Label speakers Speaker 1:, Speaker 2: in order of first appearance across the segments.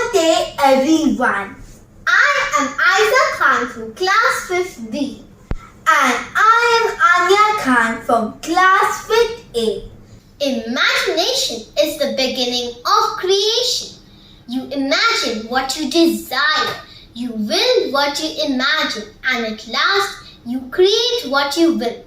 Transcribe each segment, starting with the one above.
Speaker 1: Good day everyone. I am Isaac Khan from class 5th B and I am Anya Khan from class 5th A. Imagination is the beginning of creation. You imagine what you desire, you will what you imagine, and at last you create what you will.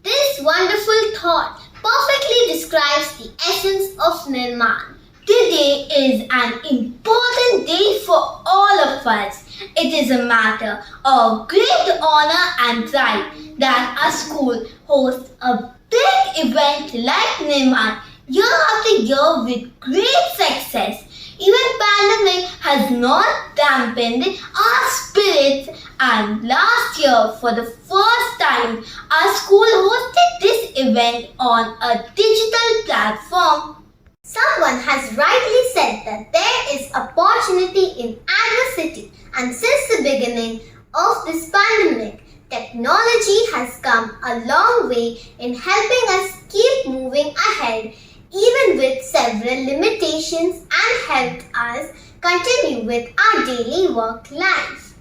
Speaker 1: This wonderful thought perfectly describes the essence of Nirmaan. Today is an important day for all of us. It is a matter of great honor and pride that our school hosts a big event like Nirmaan year after year with great success. Even pandemic has not dampened our spirits, and last year for the first time our school hosted this event on a digital platform. Someone has rightly said that there is opportunity in adversity, and since the beginning of this pandemic, technology has come a long way in helping us keep moving ahead even with several limitations and helped us continue with our daily work life.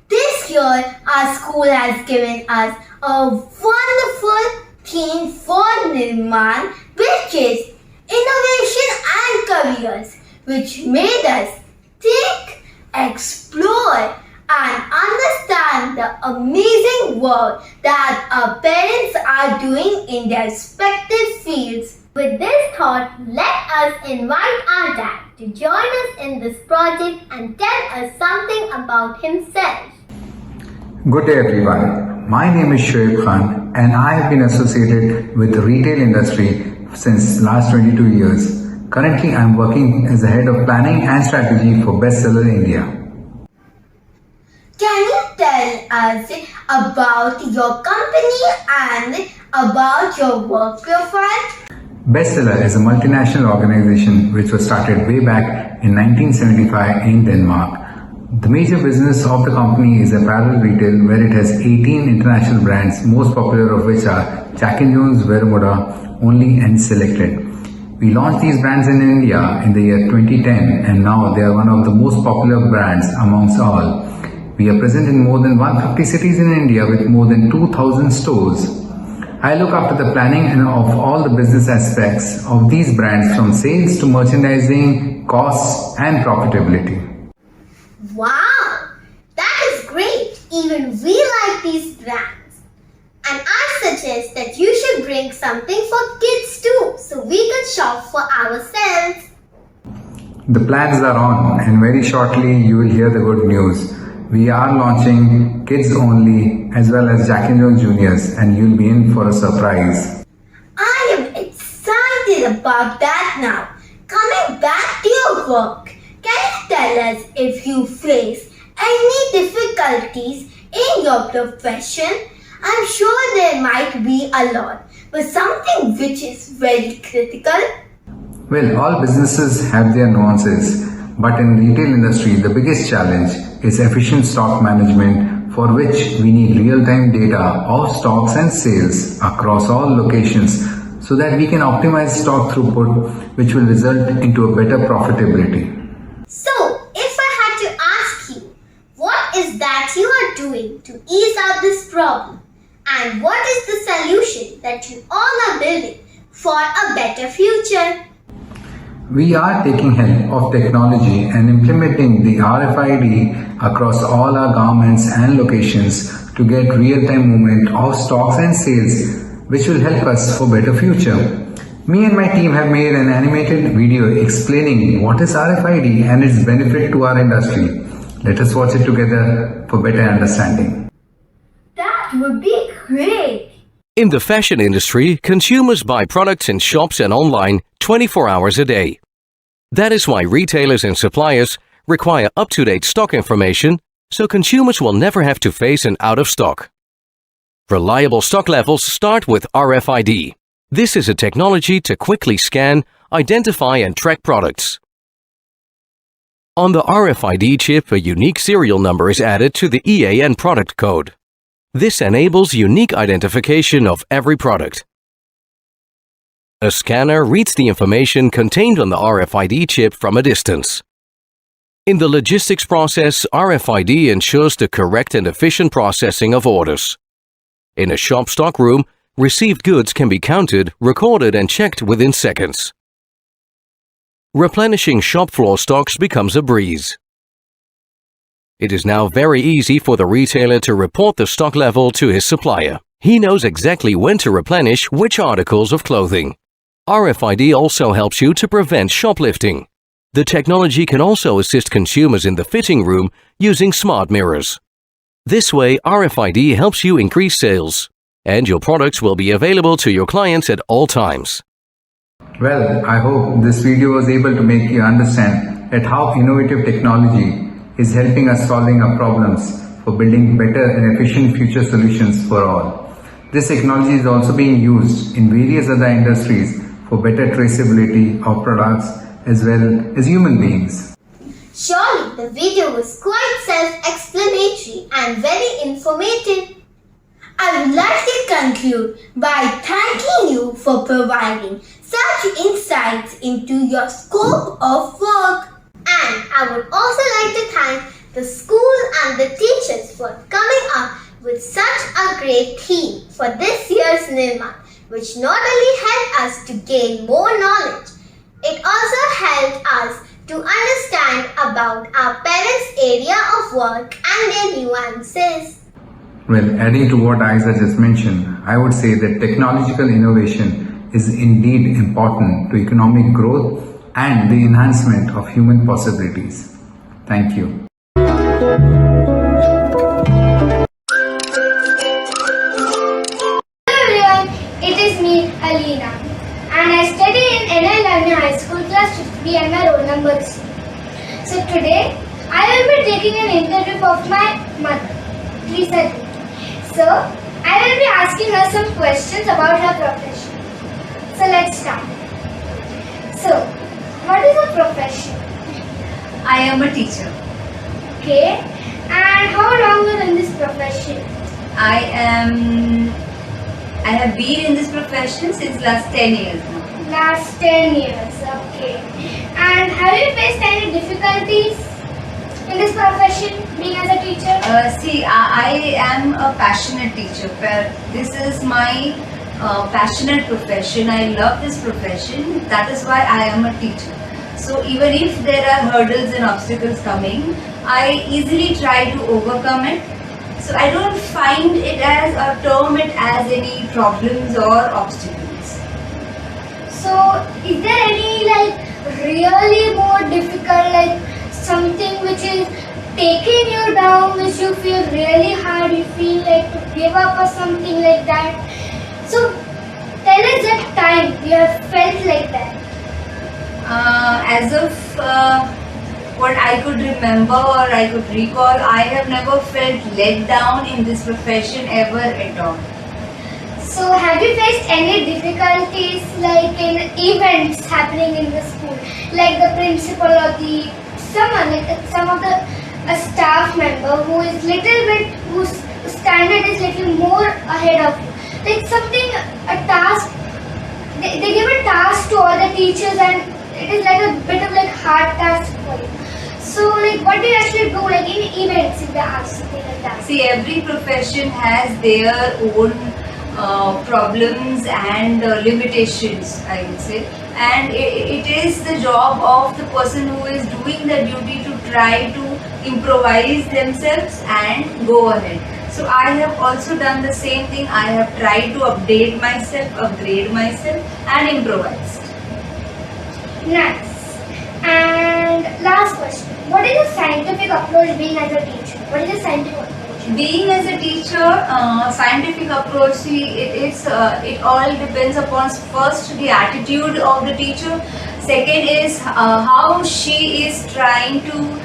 Speaker 1: This year, our school has given us a wonderful theme for Nirmaan, which is innovation and careers, which made us think, explore, and understand the amazing work that our parents are doing in their respective fields. With this thought, let us invite our dad to join us in this project and tell us something about himself.
Speaker 2: Good day everyone. My name is Shoaib Khan and I have been associated with the retail industry since last 22 years. Currently I am working as the head of planning and strategy for Bestseller India.
Speaker 1: Can you tell us about your company and about your work profile?
Speaker 2: Bestseller is a multinational organization which was started way back in 1975 in Denmark. The major business of the company is apparel retail, where it has 18 international brands, most popular of which are Jack & Jones, Bermuda, Only and Selected. We launched these brands in India in the year 2010 and now they are one of the most popular brands amongst all. We are present in more than 150 cities in India with more than 2,000 stores. I look after the planning of all the business aspects of these brands, from sales to merchandising, costs and profitability.
Speaker 1: Wow, that is great. Even we like these brands. And I suggest that you should bring something for kids too, so we can shop for ourselves.
Speaker 2: The plans are on and very shortly you will hear the good news. We are launching kids only as well as Jack & Jones Juniors, and you'll be in for a surprise.
Speaker 1: I am excited about that now. Coming back to your work, can you tell us if you face any difficulties in your profession? I'm sure there might be a lot, but something which is very critical.
Speaker 2: Well, all businesses have their nuances, but in retail industry, the biggest challenge is efficient stock management, for which we need real-time data of stocks and sales across all locations so that we can optimize stock throughput, which will result into a better profitability.
Speaker 1: So, if I had to ask you, what is that you are doing to ease out this problem? And what is the solution that you all are building for a better future?
Speaker 2: We are taking help of technology and implementing the RFID across all our garments and locations to get real-time movement of stocks and sales, which will help us for better future. Me and my team have made an animated video explaining what is RFID and its benefit to our industry. Let us watch it together for better understanding.
Speaker 1: That would be great.
Speaker 3: In the fashion industry, consumers buy products in shops and online 24 hours a day. That is why retailers and suppliers require up-to-date stock information, so consumers will never have to face an out of stock. Reliable stock levels start with RFID. This is a technology to quickly scan, identify and track products. On the RFID chip, a unique serial number is added to the EAN product code. This enables unique identification of every product. A scanner reads the information contained on the RFID chip from a distance. In the logistics process, RFID ensures the correct and efficient processing of orders. In a shop stock room, received goods can be counted, recorded and checked within seconds. Replenishing shop floor stocks becomes a breeze. It is now very easy for the retailer to report the stock level to his supplier. He knows exactly when to replenish which articles of clothing. RFID also helps you to prevent shoplifting. The technology can also assist consumers in the fitting room using smart mirrors. This way, RFID helps you increase sales, and your products will be available to your clients at all times.
Speaker 2: Well, I hope this video was able to make you understand that how innovative technology is helping us solving our problems for building better and efficient future solutions for all. This technology is also being used in various other industries for better traceability of products as well as human beings.
Speaker 1: Surely the video was quite self-explanatory and very informative. I would like to conclude by thanking you for providing such insights into your scope of work. And I would also like to thank the school and the teachers for coming up with such a great theme for this year's Nirmaan, which not only helped us to gain more knowledge, it also helped us to understand about our parents' area of work and their nuances.
Speaker 2: Well, adding to what Isa just mentioned, I would say that technological innovation is indeed important to economic growth and the enhancement of human possibilities. Thank you.
Speaker 4: Hello everyone, it is me, Alina, and I study in NL Lavanya High School class 50 and my roll number is 6. So today, I will be taking an interview of my mother, Lisa. So, I will be asking her some questions about her profession. So let's start. So, what is your profession?
Speaker 5: I am a teacher.
Speaker 4: Okay, and how long are you in this profession?
Speaker 5: I have been in this profession since last 10 years now.
Speaker 4: Last 10 years, okay. And have you faced any difficulties in this profession, being as a teacher?
Speaker 5: See, I am a passionate teacher. This is my passionate profession. I love this profession. That is why I am a teacher. So even if there are hurdles and obstacles coming, I easily try to overcome it. So I don't find it as or term it as any problems or obstacles.
Speaker 4: So is there any really more difficult, something which is taking you down, which you feel really hard, you feel like to give up or something like that? So tell us that time you have felt like that.
Speaker 5: As of what I could remember or I could recall, I have never felt let down in this profession ever at all.
Speaker 4: So have you faced any difficulties in events happening in the school, like the principal or the someone, some of the a staff member who is whose standard is little more ahead of you, something, a task, they give a task to all the teachers and it is like a bit of hard task for you. So what do you actually do in events if they ask something like that?
Speaker 5: See, every profession has their own problems and limitations, I would say, and it is the job of the person who is doing the duty to try to improvise themselves and go ahead. So I have also done the same thing. I have tried to update myself, upgrade myself and improvised.
Speaker 4: Nice. And last question, what is the scientific approach being as a teacher? What is the scientific approach?
Speaker 5: Being as a teacher, scientific approach, see, it all depends upon first the attitude of the teacher. Second is how she is trying to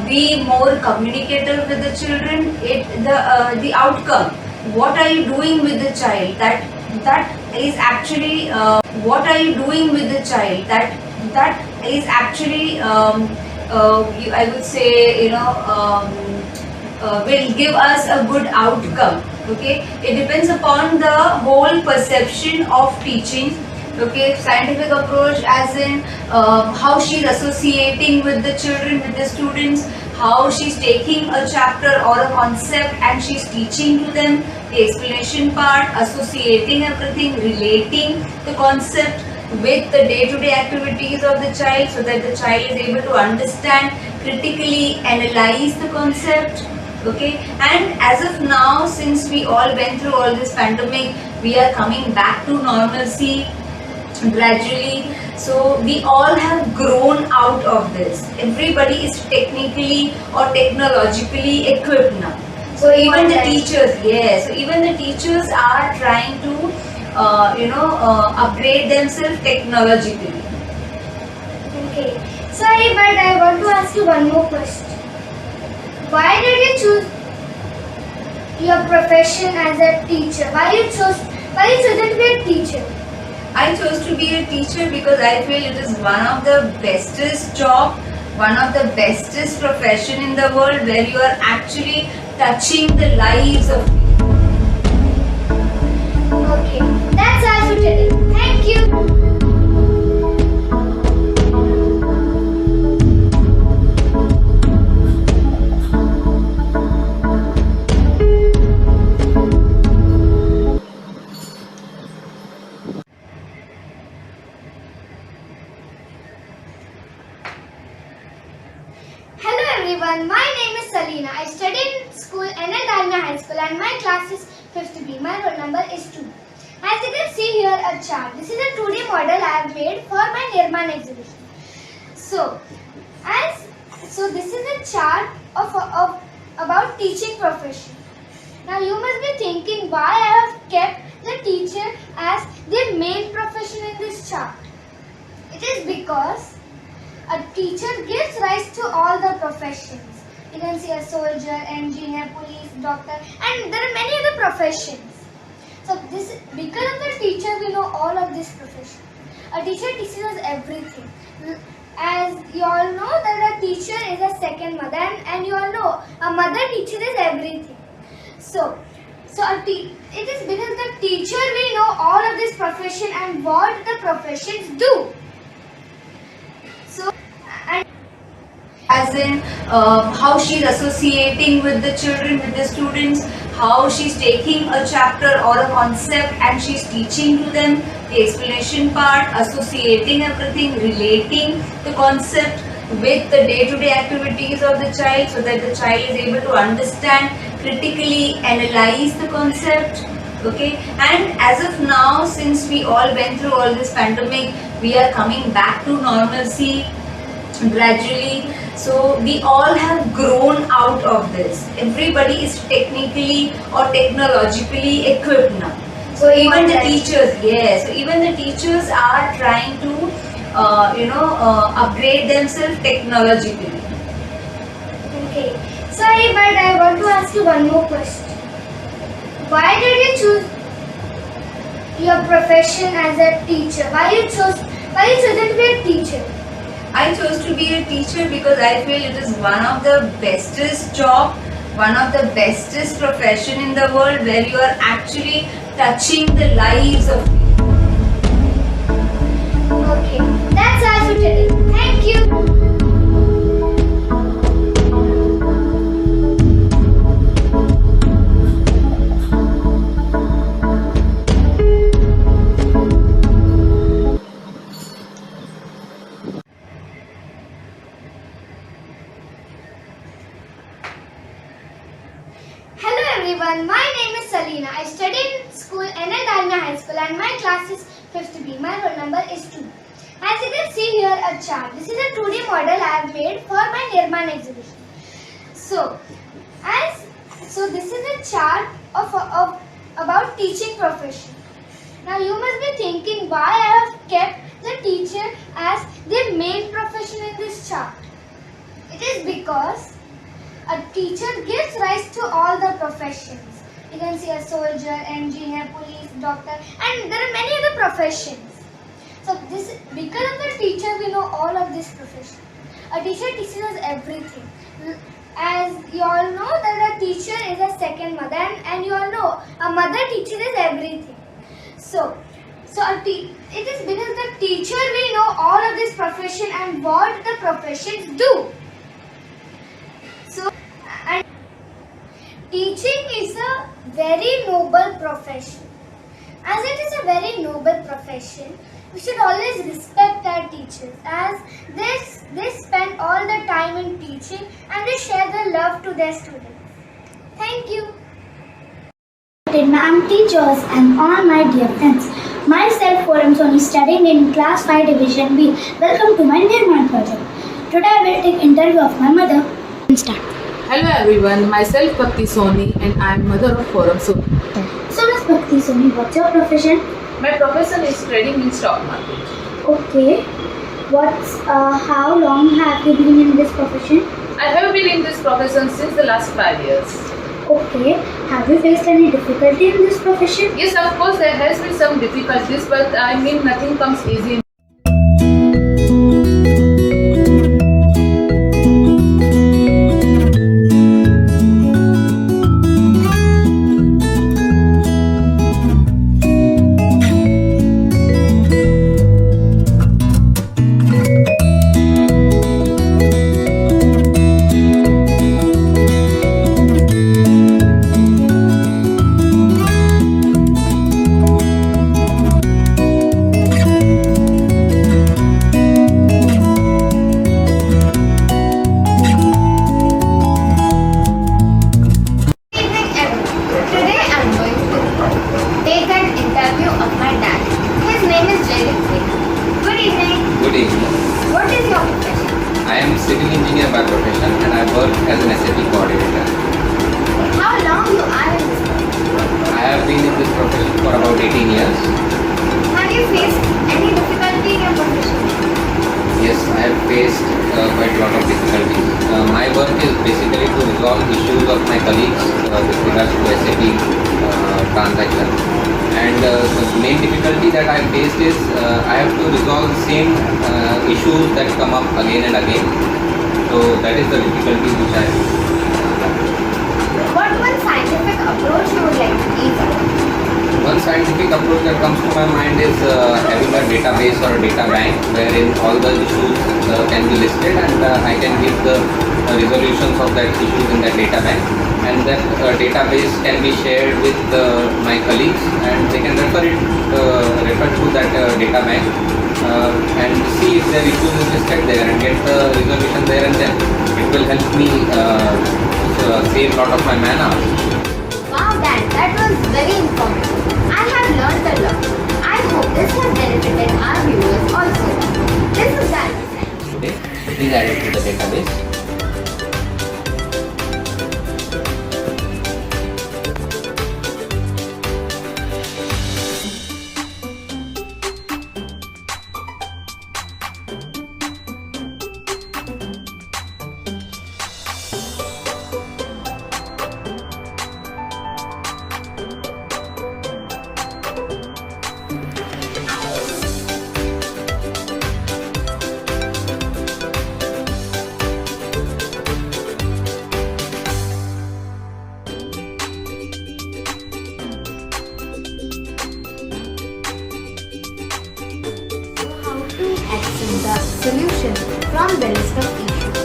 Speaker 5: be more communicative with the children. The outcome. What are you doing with the child? That is actually what are you doing with the child? That is actually I would say will give us a good outcome. Okay, it depends upon the whole perception of teaching. Okay, scientific approach as in how she's associating with the children, with the students, how she's taking a chapter or a concept and she's teaching to them. The explanation part, associating everything, relating the concept with the day-to-day activities of the child so that the child is able to understand, critically analyze the concept. Okay, and as of now, since we all went through all this pandemic, we are coming back to normalcy gradually. So we all have grown out of this. Everybody is technically or technologically equipped now. So even the teachers, yes, so even the teachers are trying to upgrade themselves technologically.
Speaker 4: Okay. Sorry, but I want to ask you one more question. Why did you choose your profession as a teacher? Why you chose to be a teacher?
Speaker 5: I chose to be a teacher because I feel it is one of the bestest job, one of the bestest profession in the world where you are actually touching the lives of people.
Speaker 4: Okay, that's all for today. Thank you. Hello everyone, my name is Salina. I study in school Dalmia High School and my class is 5th B. My roll number is 2. As you can see here a chart. This is a 2D model I have made for my Nirmaan exhibition. So this is a chart of about teaching profession. Now you must be thinking why I have kept the teacher as the main profession in this chart. It is because a teacher gives rise to all the professions. You can see a soldier, engineer, police, doctor, and there are many other professions. So because of the teacher, we know all of these professions. A teacher teaches us everything. As you all know that a teacher is a second mother, and you all know a mother teaches us everything. It is because the teacher we know all of this profession and what the professions do.
Speaker 5: As in how she's associating with the children, with the students, how she's taking a chapter or a concept and she's teaching to them. The explanation part, associating everything, relating the concept with the day-to-day activities of the child so that the child is able to understand, critically analyze the concept. Okay, and as of now, since we all went through all this pandemic, we are coming back to normalcy gradually. So we all have grown out of this. Everybody is technically or technologically equipped now. So even the teachers, yes, so even the teachers are trying to upgrade themselves technologically.
Speaker 4: Okay. Sorry, but I want to ask you one more question. Why did you choose your profession as a teacher? Why you chose to be a teacher?
Speaker 5: I chose to be a teacher because I feel it is one of the bestest job, one of the bestest profession in the world where you are actually touching the lives of people.
Speaker 4: Okay, that's all for today. Thank you. Hello everyone, my name is Salina. I study in school Dalmia High School and my class is 5th B. My roll number is 2. As you can see here a chart. This is a 2D model I have made for my Nirmaan exhibition. This is a chart of about teaching profession. Now you must be thinking why I have kept the teacher as the main profession in this chart. It is because a teacher gives rise to all the professions. You can see a soldier, engineer, police, doctor, and there are many other professions. So because of the teacher, we know all of these professions. A teacher teaches us everything. As you all know that a teacher is a second mother, and you all know a mother teaches us everything. So it is because the teacher will know all of this profession and what the professions do. So, and teaching is a very noble profession. As it is a very noble profession, we should always respect our teachers as they spend all the time in teaching and they share their love to their students. Thank you.
Speaker 6: Ma'am, teachers, and all my dear friends. Myself, Forum Soni, studying in Class 5 Division B. Welcome to my Nirmaan project. Today I will take interview of my mother. Start.
Speaker 7: Hello everyone, myself Bhakti Soni and I am mother of Forum Soni.
Speaker 6: So, Miss Bhakti Soni, what's your profession?
Speaker 7: My profession is trading in stock market.
Speaker 6: Okay. How long have you been in this profession?
Speaker 7: I have been in this profession since the last 5 years.
Speaker 6: Okay. Have you faced any difficulty in this profession?
Speaker 7: Yes, of course there has been some difficulties, but I mean nothing comes easy.
Speaker 8: Good evening.
Speaker 1: What is your profession?
Speaker 8: I am civil engineer by profession and I work as an SAP coordinator.
Speaker 1: How long you are in this profession?
Speaker 8: I have been in this profession for about 18 years.
Speaker 1: Have you faced any difficulty in your profession?
Speaker 8: Yes, I have faced quite a lot of difficulties. My work is basically to resolve issues of my colleagues with regards to SAP transaction. And the main difficulty that I faced is I have to resolve the same issues that come up again and again. So that is the difficulty which I have.
Speaker 1: What one scientific approach you would like to teach us?
Speaker 8: One scientific approach that comes to my mind is having a database or a data bank wherein all the issues can be listed and I can give the resolutions of that issues in that data bank, and that database can be shared with my colleagues and they can refer to that data bank and see if their issues is listed there and get the resolution there and then. It will help me save a lot of my man hours.
Speaker 1: Wow, Dan, that was very informative. I have learned a lot. I hope this has benefited our viewers also. This is Dan.
Speaker 8: Today, please add it to the database.
Speaker 1: Access the solution from the list of issues.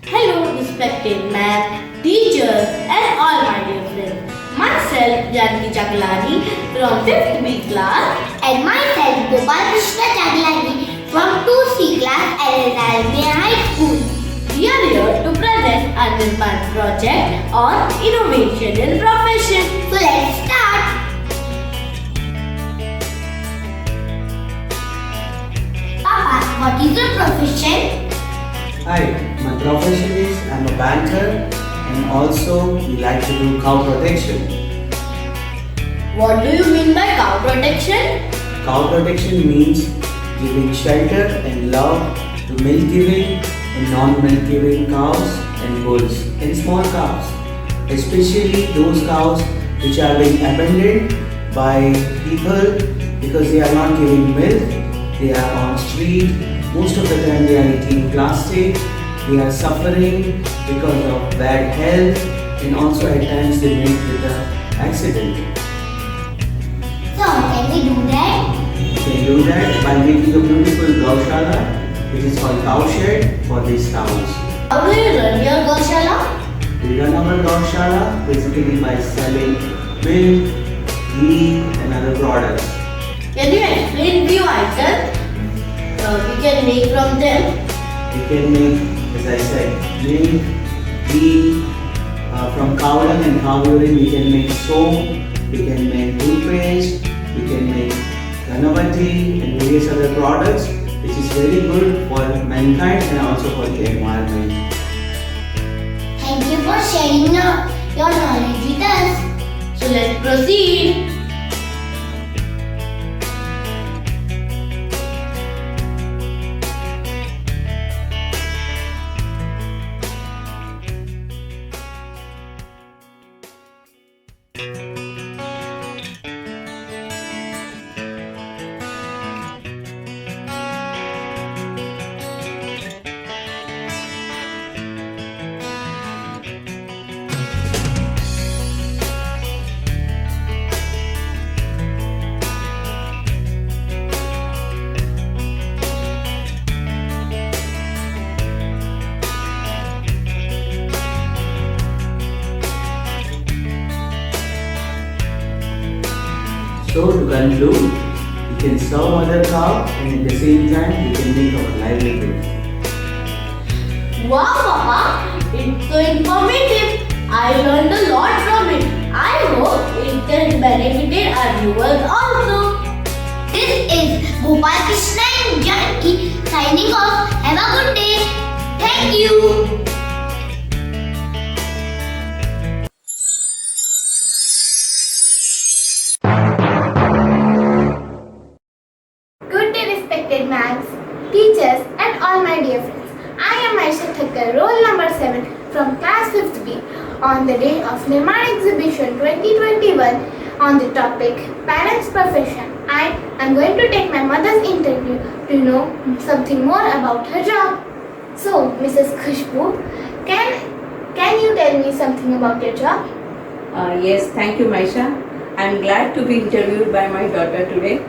Speaker 9: Hello, respected math, teachers, and all my dear friends. Myself, Janki Chaklani from 5th B class,
Speaker 6: And myself, Gopal Krishna Chaglani from 2C class LSIMA High School.
Speaker 9: we are here to present our Nirmaan project on innovation in profession.
Speaker 6: So let's start. Papa, what is your profession?
Speaker 10: Hi, my profession is I'm a banker and also we like to do cow protection.
Speaker 9: What do you mean by cow protection?
Speaker 10: Cow protection means giving shelter and love to milk giving and non-milk giving cows and bulls and small cows. especially those cows which are being abandoned by people because they are not giving milk, they are on street, most of the time they are eating plastic, they are suffering because of bad health, and also at times they meet with an accident.
Speaker 6: So, can we do that?
Speaker 10: You can do that by making a beautiful gaushala, which is called cow shed for these cows.
Speaker 9: How do you run your Gaushala?
Speaker 10: We run our gaushala basically by selling milk, ghee and other products.
Speaker 9: Can you explain few items we can make from them?
Speaker 10: We can make, as I said, milk, ghee, from cow dung and cow urine we can make soap, we can make toothpaste, we can make dhanavati and various other products which is very good for mankind and also for the environment.
Speaker 6: Thank you for sharing your knowledge with us.
Speaker 9: So let's proceed.
Speaker 10: So to conclude, we can serve other cow and at the same time we can make our livelihood.
Speaker 9: Wow, Papa, it's so informative. I learned a lot from it. I hope it can benefit our viewers also.
Speaker 6: This is Gopal Krishna and Janki signing off. Have a good day. Thank you.
Speaker 4: Good day, respected ma'ams, teachers, and all my dear friends. I am Aisha Thakkar, roll number 7 from class 5th B on the day of Nirmaan exhibition 2021 on the topic Parents' Profession. I am going to take my mother's interview to know something more about her job. So, Mrs. Khushbu, can you tell me something about your job?
Speaker 5: Yes, thank you, Maisha. I am glad to be interviewed by my daughter today.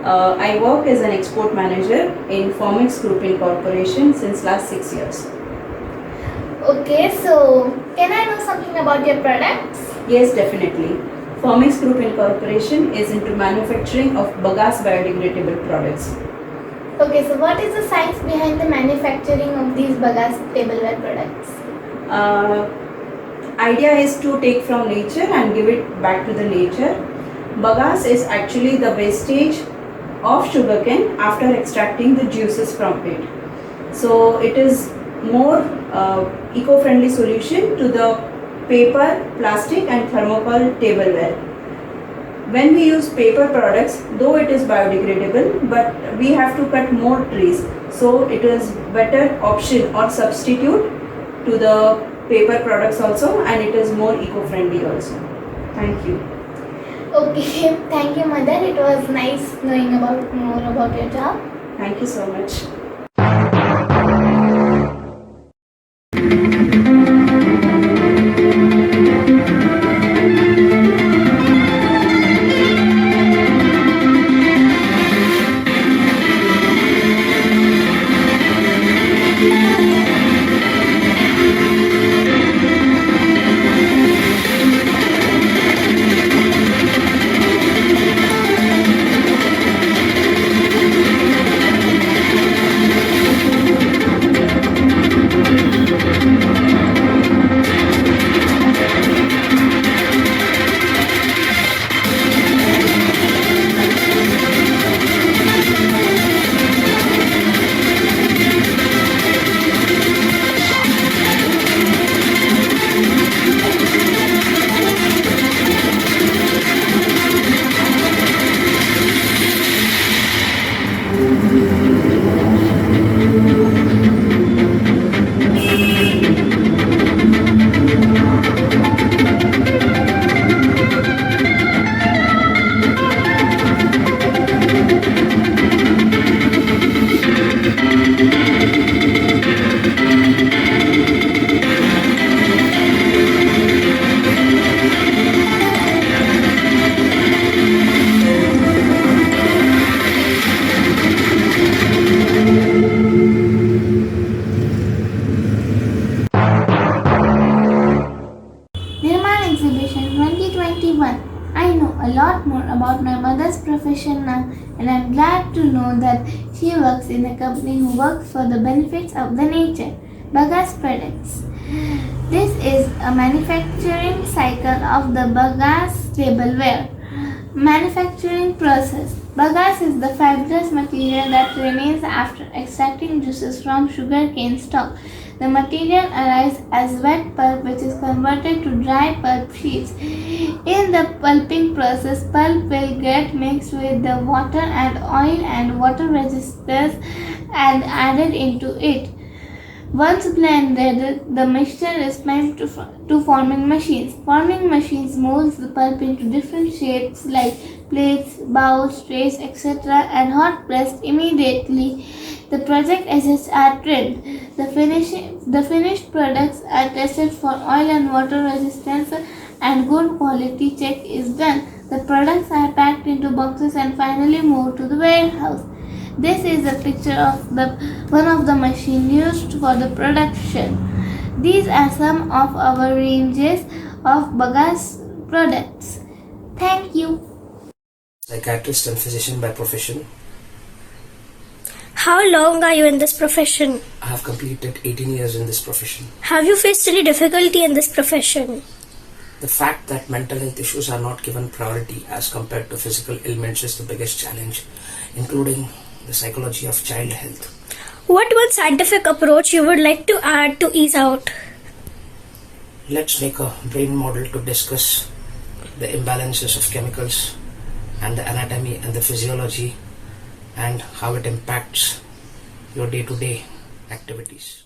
Speaker 5: I work as an export manager in Formix Group Incorporation since last 6 years.
Speaker 4: Okay, so can I know something about your products?
Speaker 5: Yes, definitely. Formix Group Incorporation is into manufacturing of bagasse biodegradable products.
Speaker 4: Okay, so what is the science behind the manufacturing of these bagasse tableware products?
Speaker 5: Idea is to take from nature and give it back to the nature. Bagasse is actually the wastage of sugarcane after extracting the juices from it. So it is more eco-friendly solution to the paper, plastic and thermocol tableware. When we use paper products, though it is biodegradable, but we have to cut more trees. So it is better option or substitute to the paper products also, and it is more eco-friendly also. Thank you.
Speaker 4: Okay, thank you, mother. It was nice knowing more about your job.
Speaker 5: Thank you so much.
Speaker 11: about my mother's profession now, and I'm glad to know that she works in a company who works for the benefits of the nature. Bagasse Products. This is a manufacturing cycle of the bagasse tableware. Manufacturing process. Bagasse is the fibrous material that remains after extracting juices from sugarcane stalk. The material arrives as wet pulp which is converted to dry pulp sheets. In the pulping process, pulp will get mixed with the water and oil and water resistors and added into it. Once blended, the mixture is sent to forming machines. Forming machines molds the pulp into different shapes like plates, bowls, trays, etc. and hot pressed immediately. The project assets are trimmed. The finished products are tested for oil and water resistance and good quality check is done. The products are packed into boxes and finally moved to the warehouse. This is a picture of one of the machines used for the production. These are some of our ranges of bagasse products. Thank you.
Speaker 12: Psychiatrist and physician by profession.
Speaker 13: How long are you in this profession?
Speaker 12: I have completed 18 years in this profession.
Speaker 13: Have you faced any difficulty in this profession?
Speaker 12: The fact that mental health issues are not given priority as compared to physical ailments is the biggest challenge, including the psychology of child health.
Speaker 13: What one scientific approach you would like to add to ease out?
Speaker 12: Let's make a brain model to discuss the imbalances of chemicals and the anatomy and the physiology and how it impacts your day-to-day activities.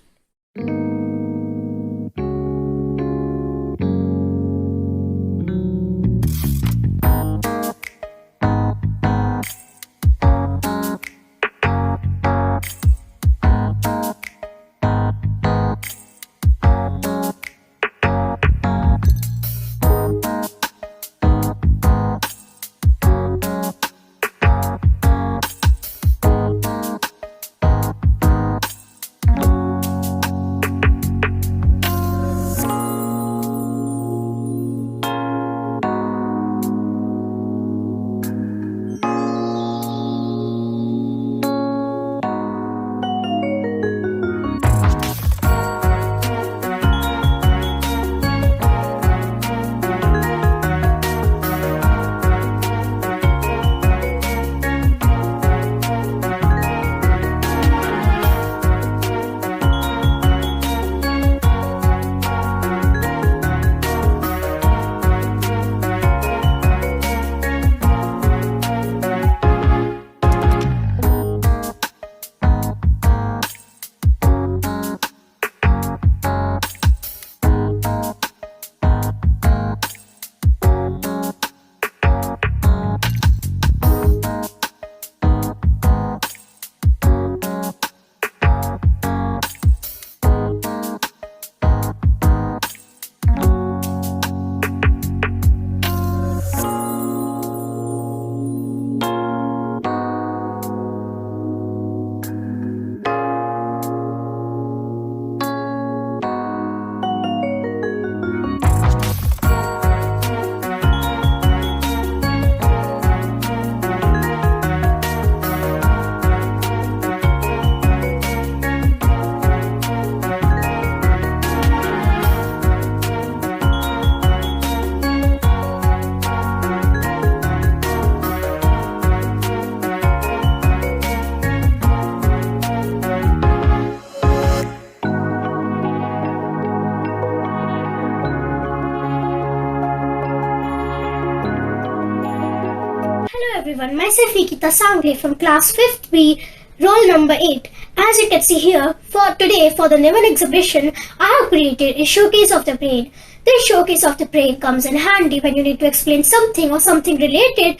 Speaker 13: Everyone, myself Vikita Sangle from class 5th B, roll number 8. As you can see here, for today for the Nirmaan exhibition, I have created a showcase of the brain. This showcase of the brain comes in handy when you need to explain something or something related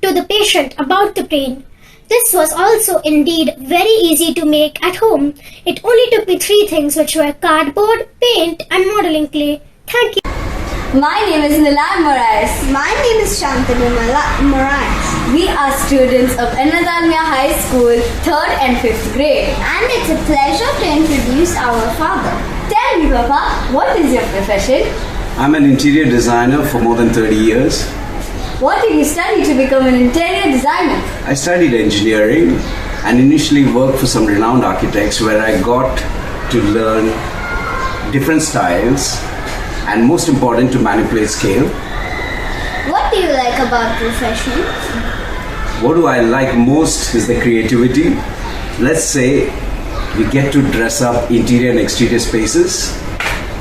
Speaker 13: to the patient about the brain. This was also indeed very easy to make at home. It only took me 3 things, which were cardboard, paint and modeling clay. Thank you.
Speaker 14: My name is Nirmaan Moraes.
Speaker 4: My name is Shantanu Moraes.
Speaker 14: We are students of Anadanya High School, 3rd and 5th grade.
Speaker 4: And it's a pleasure to introduce our father.
Speaker 14: Tell me, Papa, what is your profession?
Speaker 15: I'm an interior designer for more than 30 years.
Speaker 14: What did you study to become an interior designer?
Speaker 15: I studied engineering and initially worked for some renowned architects where I got to learn different styles and most important to manipulate scale.
Speaker 11: What do you like about profession?
Speaker 15: What do I like most is the creativity. Let's say we get to dress up interior and exterior spaces.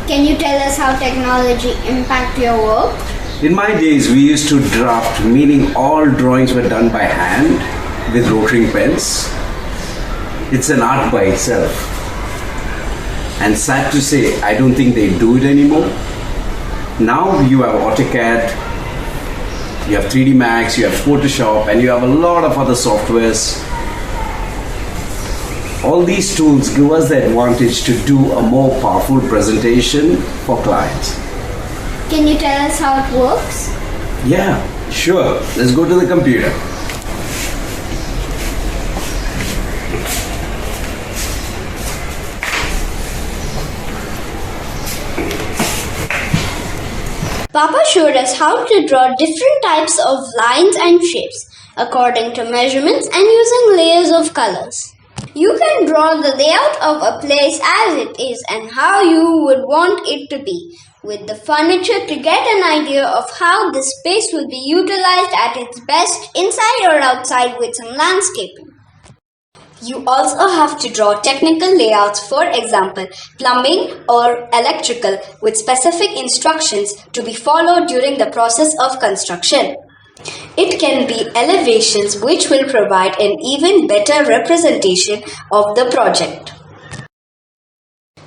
Speaker 11: Can you tell us how technology impact your work?
Speaker 15: In my days, we used to draft, meaning all drawings were done by hand with rotary pens. It's an art by itself. And sad to say, I don't think they do it anymore. Now you have AutoCAD, you have 3D Max, you have Photoshop, and you have a lot of other softwares. All these tools give us the advantage to do a more powerful presentation for clients.
Speaker 11: Can you tell us how it works?
Speaker 15: Yeah, sure. Let's go to the computer.
Speaker 16: Papa showed us how to draw different types of lines and shapes according to measurements and using layers of colors. You can draw the layout of a place as it is and how you would want it to be, with the furniture to get an idea of how the space will be utilized at its best inside or outside with some landscaping. You also have to draw technical layouts, for example, plumbing or electrical, with specific instructions to be followed during the process of construction. It can be elevations which will provide an even better representation of the project.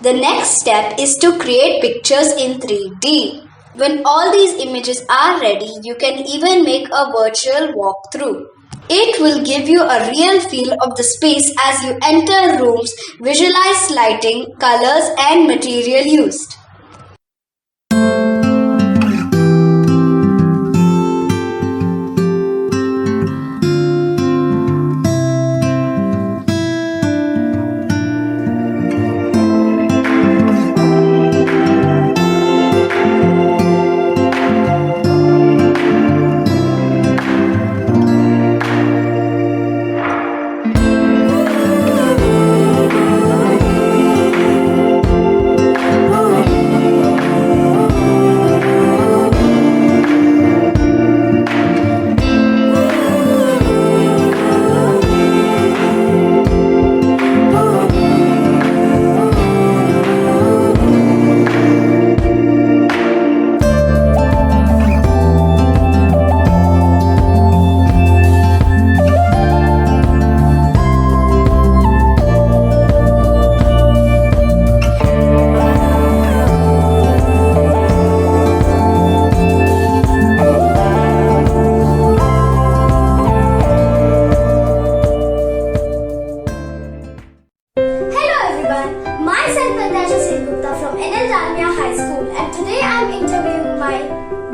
Speaker 16: The next step is to create pictures in 3D. When all these images are ready, you can even make a virtual walkthrough. It will give you a real feel of the space as you enter rooms, visualize lighting, colors and material used.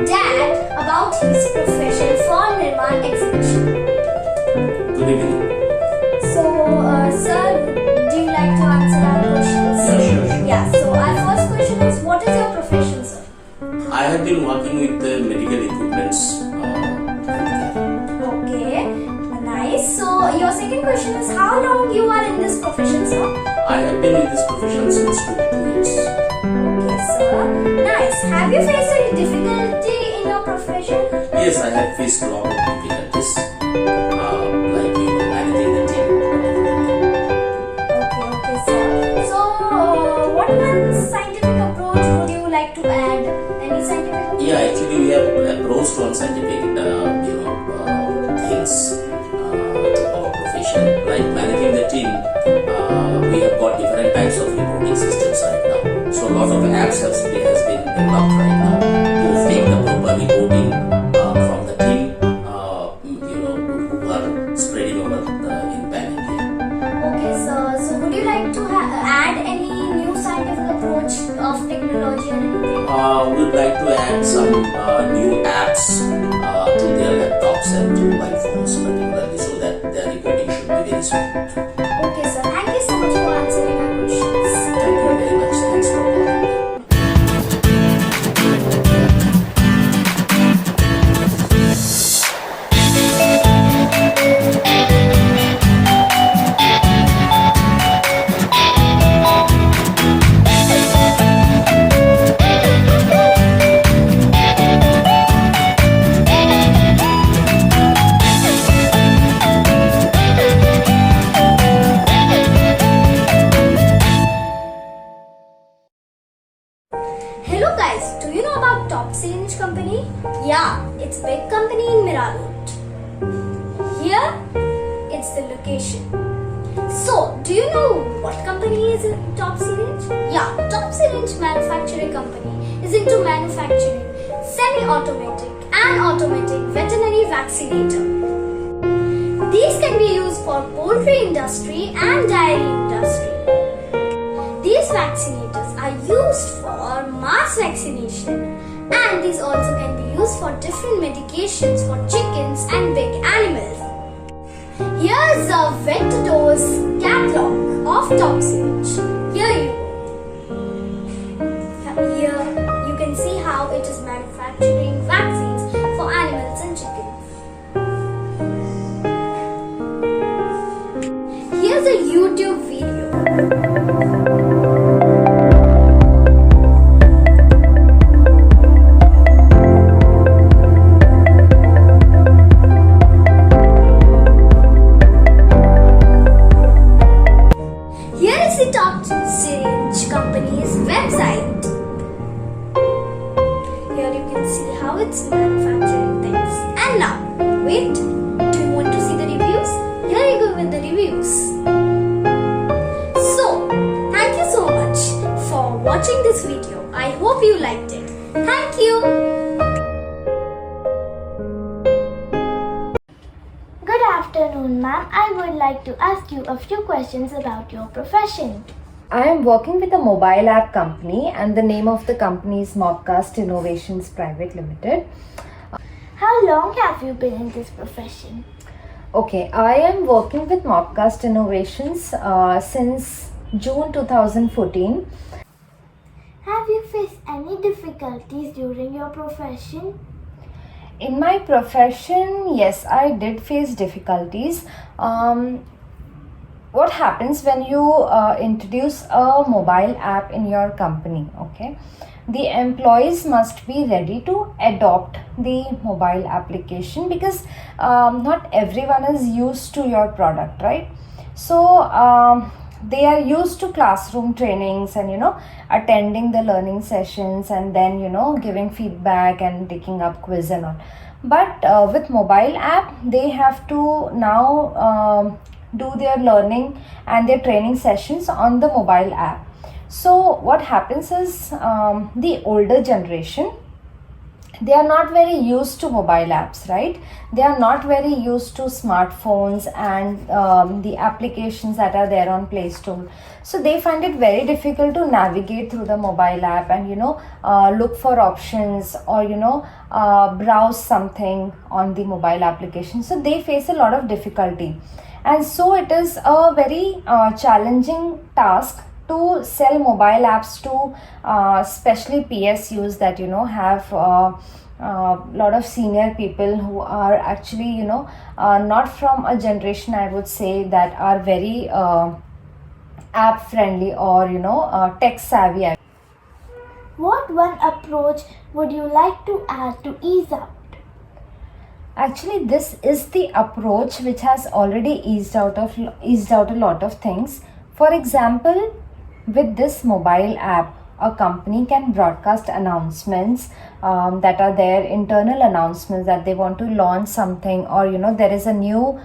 Speaker 13: Dad about his profession for Nirmaan exhibition.
Speaker 17: Good evening.
Speaker 13: So, sir, do you like to answer our questions?
Speaker 17: Sure.
Speaker 13: Yeah, so our first question is, what is your profession, sir?
Speaker 17: I have been working with the medical equipments.
Speaker 13: Okay, nice. So, your second question is, how long you are in this profession, sir?
Speaker 17: I have been in this profession since 22 years.
Speaker 13: Okay, sir. Nice. Have you faced any difficulty in your profession?
Speaker 17: Yes, I have faced a lot of difficulties, like managing the team.
Speaker 13: Okay, sir. So, what one scientific approach would you like to add? Any scientific approach?
Speaker 17: Yeah, actually we have approached on scientific, things to our profession. Like managing the team, we have got different types of reporting systems right now. So a lot of apps has been developed right now to take the proper reporting from the team, who are spreading over in Pan India.
Speaker 13: Okay, sir. So, would you like to add any new scientific approach of technology or anything?
Speaker 17: We would like to add some new apps to their laptops and to mobile phones particularly, so that their reporting should be very smooth.
Speaker 13: Okay, sir. Thank you so much for answering our questions.
Speaker 17: Thank you very much. Thanks for calling me.
Speaker 16: Hello guys, do you know about Top Syringe company? Yeah, it's a big company in Miralot. Here, it's the location. So, do you know what company is Top Syringe? Yeah, Top Syringe Manufacturing Company is into manufacturing semi-automatic and automatic veterinary vaccinator. These can be used for poultry industry and dairy industry. These vaccinators are used for mass vaccination, and these also can be used for different medications for chickens and big animals. Here's a vet dose catalog of Top Syringe. Here you can see how it is manufacturing vaccines for animals and chickens. Here's a YouTube video. Here is the Top Syringe company's website. Here you can see how it's manufacturing things. And now, wait, do you want to see the reviews? Here you go with the reviews. So, thank you so much for watching this video. I hope you liked it. Thank you.
Speaker 6: Good afternoon, ma'am. I would like to ask you a few questions about your profession.
Speaker 18: I am working with a mobile app company, and the name of the company is Mobcast Innovations Private Limited.
Speaker 6: How long have you been in this profession?
Speaker 18: Okay, I am working with Mobcast Innovations since June 2014.
Speaker 6: Have you faced any difficulties during your profession?
Speaker 18: In my profession, yes, I did face difficulties. What happens when you introduce a mobile app in your company? Okay, the employees must be ready to adopt the mobile application because not everyone is used to your product, right? So they are used to classroom trainings and attending the learning sessions and then giving feedback and taking up quiz and all. But with mobile app, they have to now do their learning and their training sessions on the mobile app. So what happens is the older generation, they are not very used to mobile apps, right? They are not very used to smartphones and the applications that are there on Play Store. So they find it very difficult to navigate through the mobile app and look for options or browse something on the mobile application. So they face a lot of difficulty, and so it is a very challenging task to sell mobile apps to especially PSUs that have lot of senior people who are actually not from a generation, I would say, that are very app friendly or tech savvy.
Speaker 6: What one approach would you like to add to ease out?
Speaker 18: Actually, this is the approach which has already eased out a lot of things. For example, with this mobile app, a company can broadcast announcements that are their internal announcements that they want to launch something, or there is a new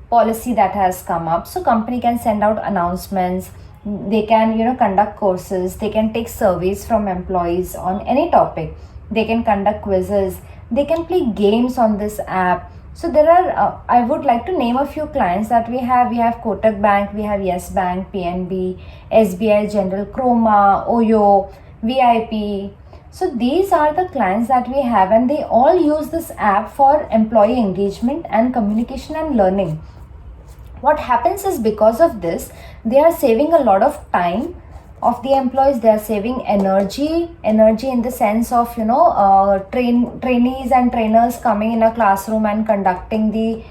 Speaker 18: policy that has come up. So company can send out announcements. They can conduct courses. They can take surveys from employees on any topic. They can conduct quizzes. They can play games on this app. So there are, I would like to name a few clients that we have. We have Kotak Bank, we have Yes Bank, PNB, SBI General, Chroma, Oyo, VIP. So these are the clients that we have, and they all use this app for employee engagement and communication and learning. What happens is, because of this, they are saving a lot of time of the employees. They are saving energy in the sense of trainees and trainers coming in a classroom and conducting the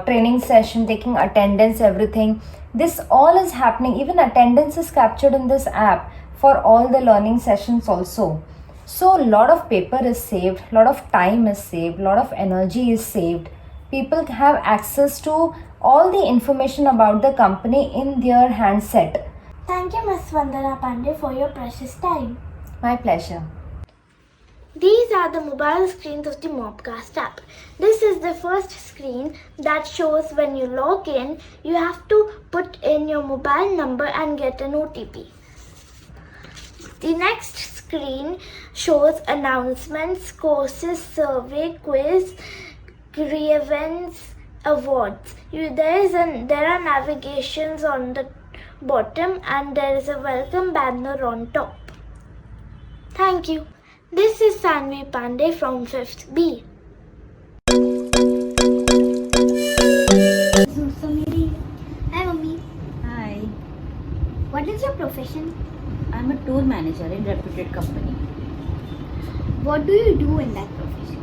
Speaker 18: training session, taking attendance, everything. This all is happening. Even attendance is captured in this app for all the learning sessions also. So a lot of paper is saved, a lot of time is saved, a lot of energy is saved. People have access to all the information about the company in their handset.
Speaker 6: Thank you, Ms. Vandana Pandey, for your precious time.
Speaker 18: My pleasure.
Speaker 6: These are the mobile screens of the Mobcast app. This is the first screen that shows when you log in, you have to put in your mobile number and get an OTP. The next screen shows announcements, courses, survey, quiz, grievance, awards. There are navigations on the bottom and there is a welcome banner on top. Thank you. This is Sanvi Pandey from 5th B.
Speaker 11: Hi, Mummy.
Speaker 19: Hi,
Speaker 11: What is your profession?
Speaker 19: I'm a tour manager in reputed company.
Speaker 11: What do you do in that profession?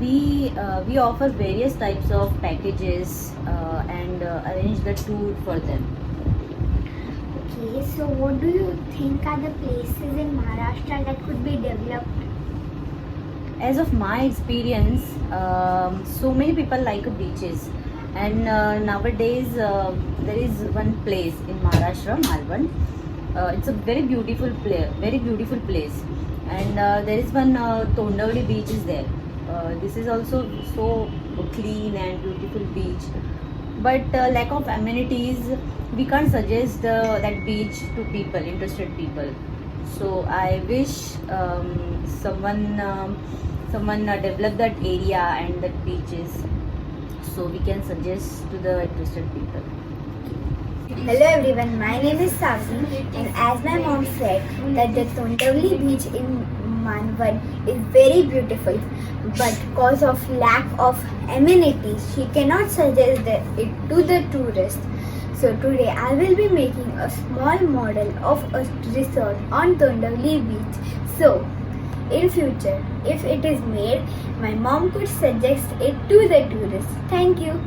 Speaker 19: We offer various types of packages and arrange the tour for them.
Speaker 11: Okay, so what do you think are the places in Maharashtra that could be developed?
Speaker 19: As of my experience, so many people like beaches, and nowadays there is one place in Maharashtra, Malvan. It's a very beautiful place, and there is one Tondavli beach is there. This is also so clean and beautiful beach, but lack of amenities, we can't suggest that beach to interested people. So I wish someone develop that area and that beaches, so we can suggest to the interested people.
Speaker 20: Hello everyone, my name is Savi, and as my mom said that the Tondavli beach in Manvan is very beautiful, but cause of lack of amenities she cannot suggest it to the tourists. So today I will be making a small model of a resort on Tondavli beach. So in future, if it is made, my mom could suggest it to the tourists. Thank you.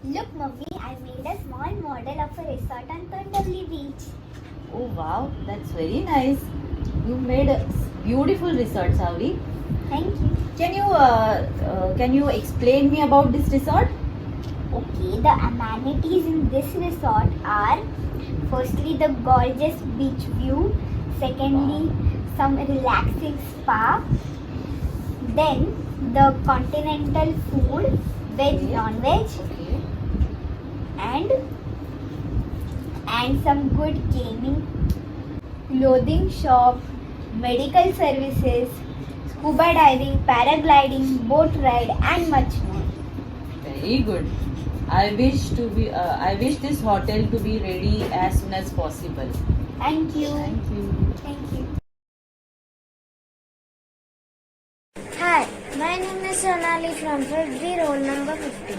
Speaker 11: Look, Mummy, I made a small model of a resort on Tondavli beach.
Speaker 19: Oh wow, that's very nice. You made a beautiful resort, Savi.
Speaker 11: Thank you.
Speaker 19: Can you explain me about this resort?
Speaker 11: Okay, the amenities in this resort are firstly the gorgeous beach view, secondly some relaxing spa, then the continental food, veg, non-veg, and some good gaming, clothing shop, medical services, scuba diving, paragliding, boat ride, and much more.
Speaker 19: Very good. I wish this hotel to be ready as soon as possible.
Speaker 11: Thank you.
Speaker 19: Thank you.
Speaker 11: Thank you.
Speaker 20: Hi, my name is Sonali from 5th roll number 15.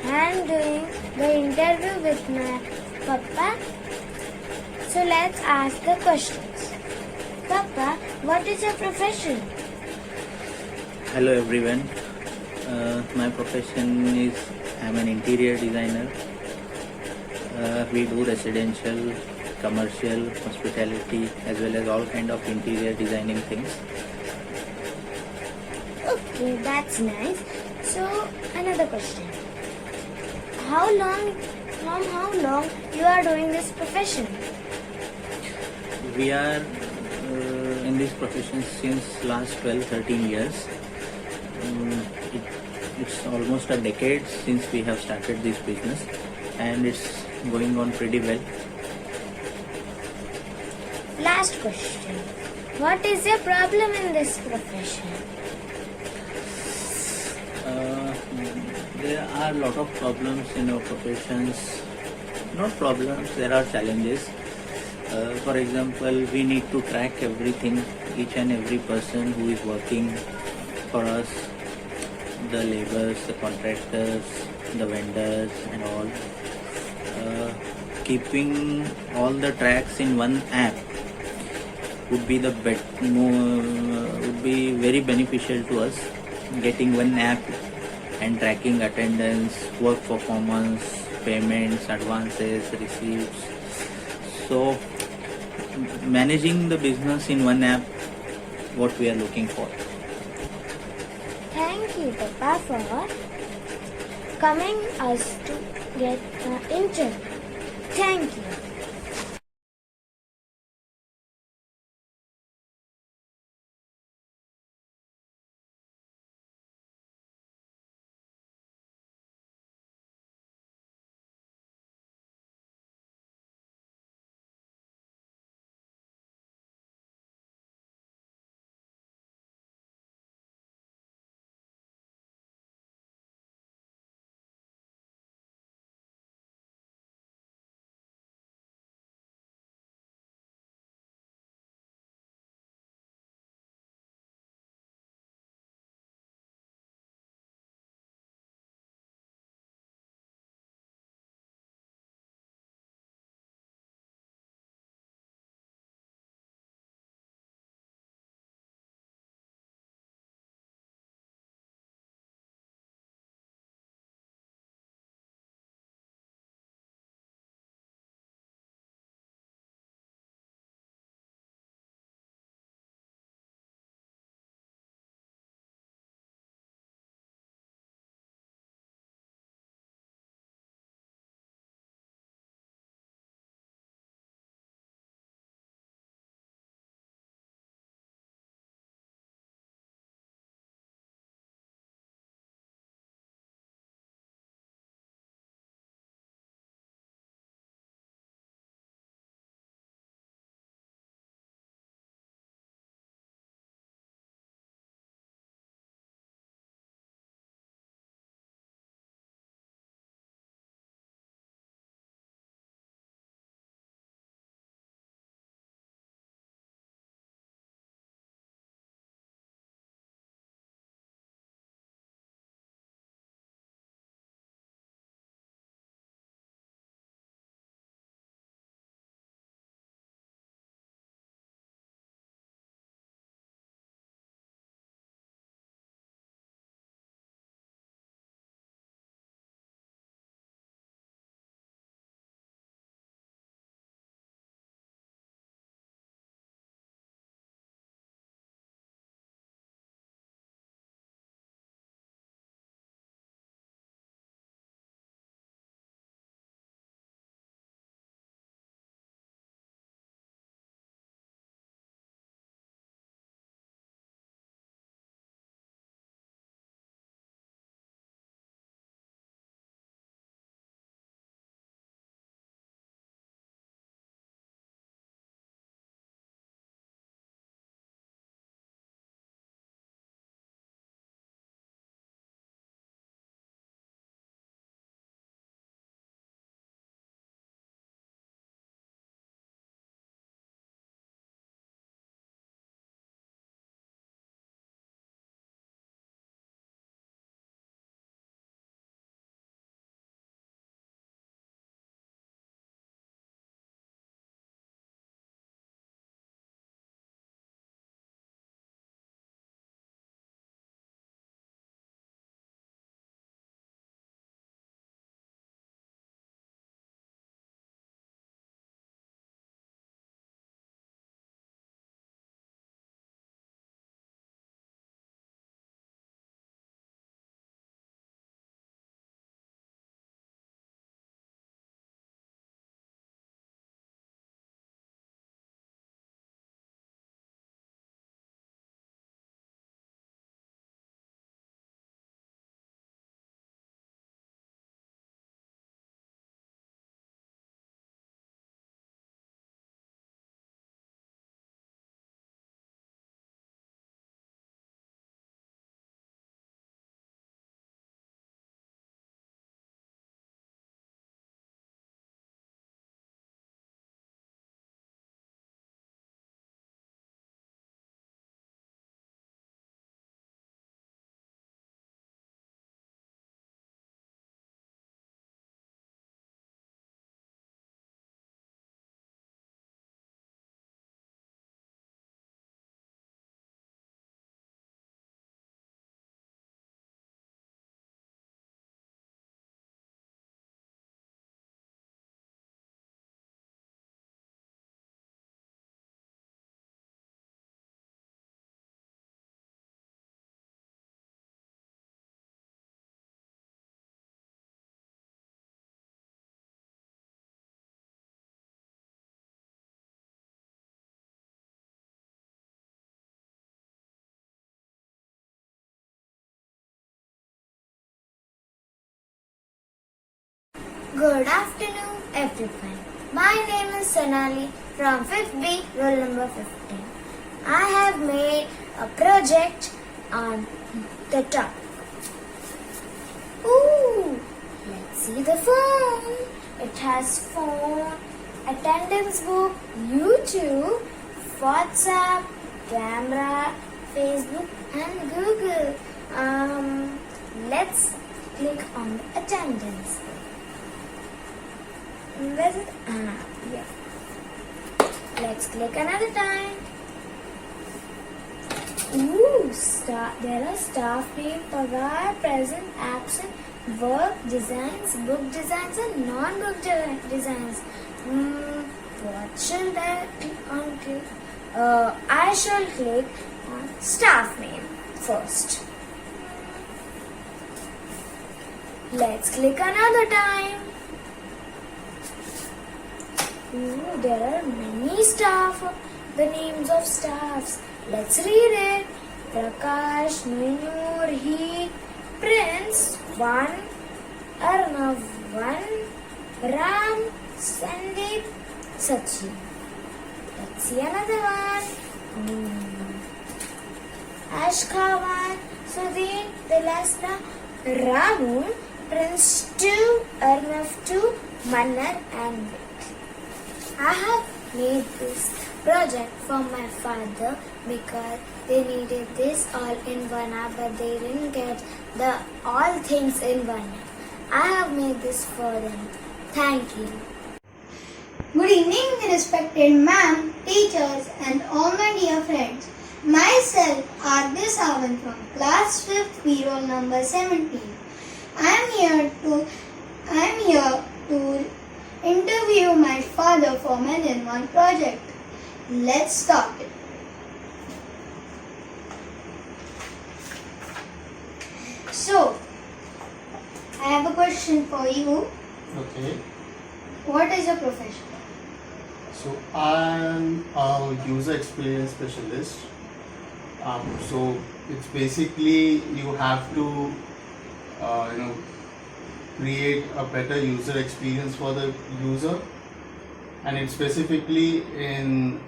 Speaker 20: I am doing the interview with my Papa. So let's ask the questions. Papa, what is your profession?
Speaker 21: Hello everyone. My profession is I'm an interior designer. We do residential, commercial, hospitality, as well as all kind of interior designing things.
Speaker 20: Okay, that's nice. So another question. From how long you are doing this profession?
Speaker 21: We are in this profession since last 12-13 years. It's almost a decade since we have started this business, and it's going on pretty well.
Speaker 13: Last question. What is your problem in this profession?
Speaker 21: There are a lot of problems in our professions. Not problems, there are challenges. For example, we need to track everything, each and every person who is working for us, the laborers, the contractors, the vendors and all. Keeping all the tracks in one app would be would be very beneficial to us. Getting one app and tracking attendance, work performance, payments, advances, receipts. So managing the business in one app, what we are looking for.
Speaker 13: Thank you, Papa, for coming us to get the interview. Thank you.
Speaker 20: Good afternoon, everyone. My name is Sonali from 5th B, roll number 15. I have made a project on the top. Ooh, let's see the phone. It has phone, attendance book, YouTube, WhatsApp, camera, Facebook, and Google. Let's click on the attendance. Where's it? Yeah. Let's click another time. Ooh, there are staff name, pagar, present, absent, work designs, book designs, and non-book designs. What should I click? I shall click on staff name first. Let's click another time. Ooh, there are many staff, the names of staffs. Let's read it. Prakash, Minur, he, Prince, 1, Arnav, 1, Ram, Sandeep, Sachin. Let's see another one. Ashka, 1, Sudhin, Vilasna, Ramu, Prince 2, Arnav 2, Manar and Vic. I have made this project for my father because they needed this all in one app, but they didn't get the all things in one app. I have made this for them. Thank you.
Speaker 3: Good evening, respected ma'am, teachers, and all my dear friends. Myself, Adya Sawant from class 5th B, roll number 17. I am here to interview my father for my Nirmaan project. Let's start it. So, I have a question for you.
Speaker 22: Okay.
Speaker 3: What is your profession?
Speaker 22: So I'm a user experience specialist. So it's basically you have to, create a better user experience for the user, and it's specifically in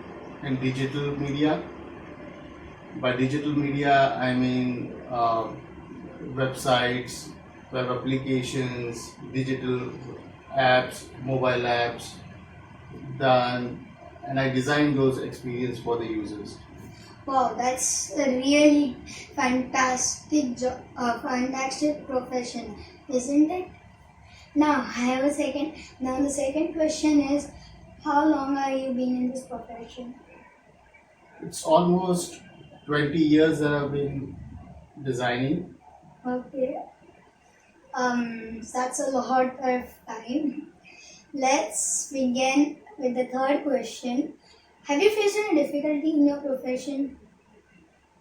Speaker 22: digital media. By digital media, I mean websites, web applications, digital apps, mobile apps, and I design those experience for the users.
Speaker 3: Wow, that's a really fantastic job, fantastic profession, isn't it? Now, the second question is, how long are you been in this profession?
Speaker 22: It's almost 20 years that I've been designing.
Speaker 3: Okay. That's a lot of time. Let's begin with the third question. Have you faced any difficulty in your profession?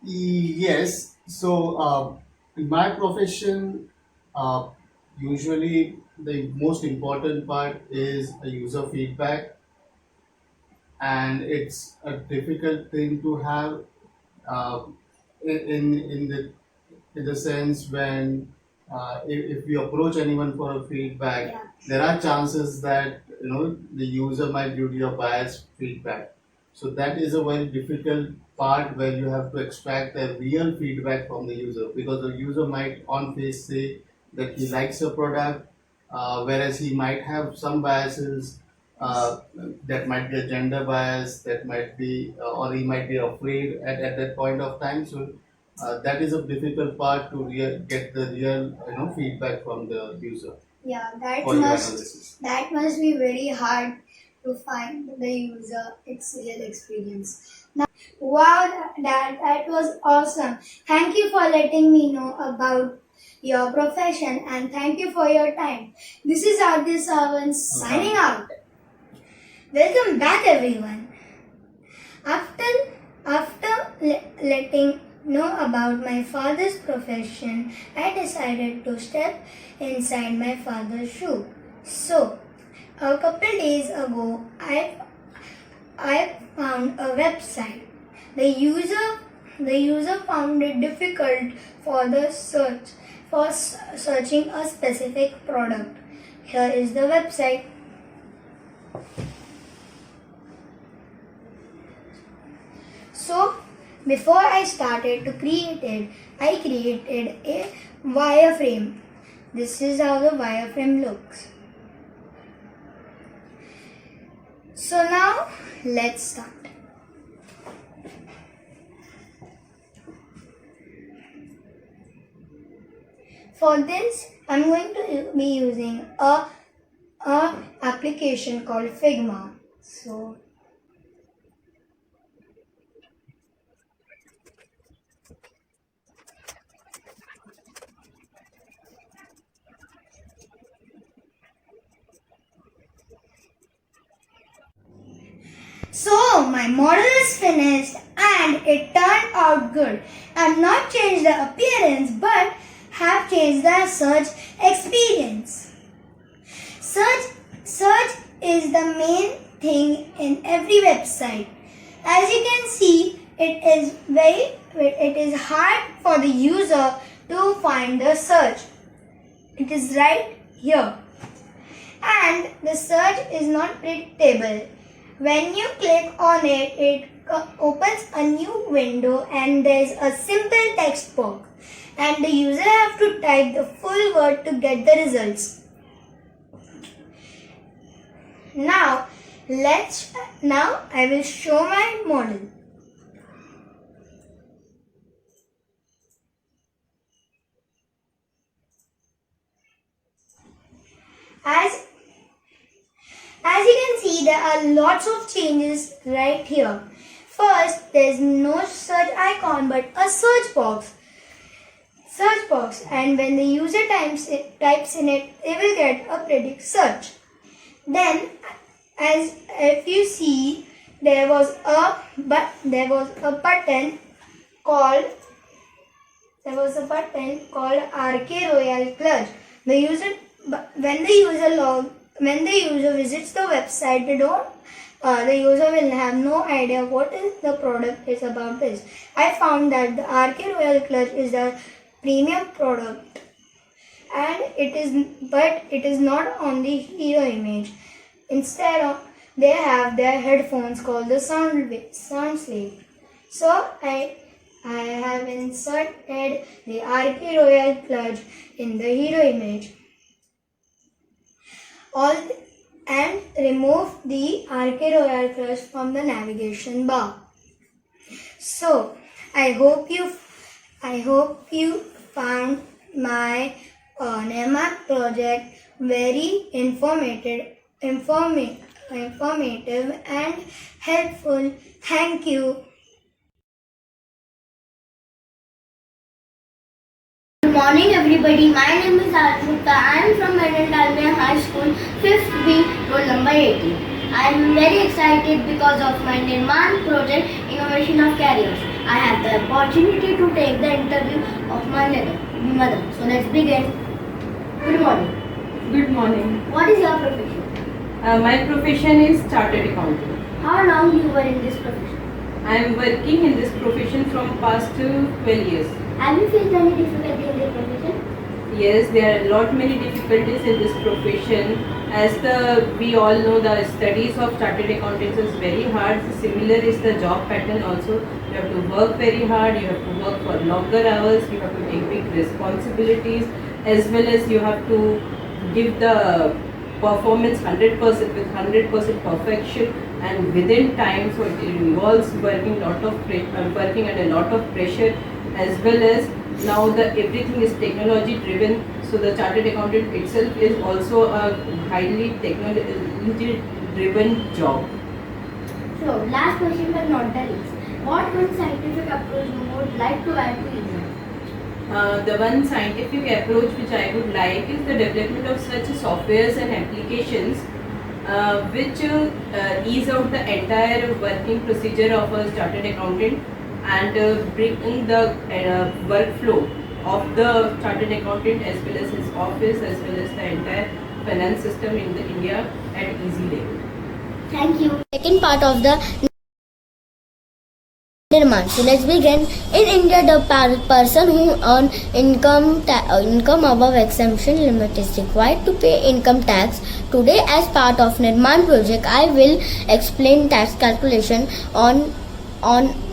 Speaker 22: Yes. So, in my profession, usually the most important part is a user feedback, and it's a difficult thing to have in the sense when if we approach anyone for a feedback, there are chances that the user might give you a biased feedback. So that is a very difficult part where you have to extract the real feedback from the user, because the user might on face say that he likes a product, whereas he might have some biases. That might be a gender bias, that might be, or he might be afraid at that point of time. So that is a difficult part to get the real feedback from the user.
Speaker 3: Yeah, that must be very hard to find the user its real experience. Now, wow, that was awesome. Thank you for letting me know about your profession, and thank you for your time. This is Adya Sawant signing out. Welcome back, everyone. After letting know about my father's profession, I decided to step inside my father's shoe. So, a couple days ago, I found a website. The user found it difficult for searching a specific product. here is the website. So before I started to create it, I created a wireframe. This is how the wireframe looks. So now let's start. For this, I'm going to be using a application called Figma. So my model is finished and it turned out good. I've not changed the appearance but have changed the search experience. Search is the main thing in every website. As you can see, it is hard for the user to find the search. It is right here. And the search is not predictable. When you click on it, it opens a new window and there is a simple text box. And the user have to type the full word to get the results. Now I will show my model. As you can see, there are lots of changes right here. First, there is no search icon but a search box. And when the user types in it, they will get a predict search. Then, as if you see, there was a button called RK Royal Clutch. When the user visits the website, the user will have no idea what is the product is about this. I found that the RK Royal Clutch is a premium product, and it is not on the hero image. Instead, they have their headphones called the sound slave. So I have inserted the RK Royal Clutch in the hero image. And remove the RK Royal Clutch from the navigation bar. So I hope you found my Nirmaan project very informative and helpful. Thank you.
Speaker 2: Good morning everybody, my name is Arjuna. I am from Enthusiastically High School, 5th B, roll number 18. I am very excited because of my Nirmaan project, Innovation of Careers. I have the opportunity to take the interview of my mother. So let's begin. Good morning.
Speaker 7: Good morning.
Speaker 2: What is your profession?
Speaker 7: My profession is chartered accountant.
Speaker 2: How long you were in this profession?
Speaker 7: I am working in this profession from past 12 years.
Speaker 2: Have you faced any difficulty in this profession?
Speaker 7: Yes, there are many difficulties in this profession. We all know, the studies of chartered accountants is very hard. Similar is the job pattern also. You have to work very hard, you have to work for longer hours, you have to take big responsibilities, as well as you have to give the performance 100% with 100% perfection and within time. So it involves working under a lot of pressure, as well as now everything is technology driven. So the chartered accountant itself is also a highly technology driven job.
Speaker 2: So last question but not the least. What one scientific approach you would like to add to exam?
Speaker 7: The one scientific approach which I would like is the development of such softwares and applications which ease out the entire working procedure of a chartered accountant and bring in the workflow of the chartered accountant as well as his office as well as the entire finance system in India at easy level.
Speaker 2: Thank you. Second part of the Nirmaan. So let's begin. In India, the person who earn income above exemption limit is required to pay income tax. Today, as part of Nirmaan project, I will explain tax calculation on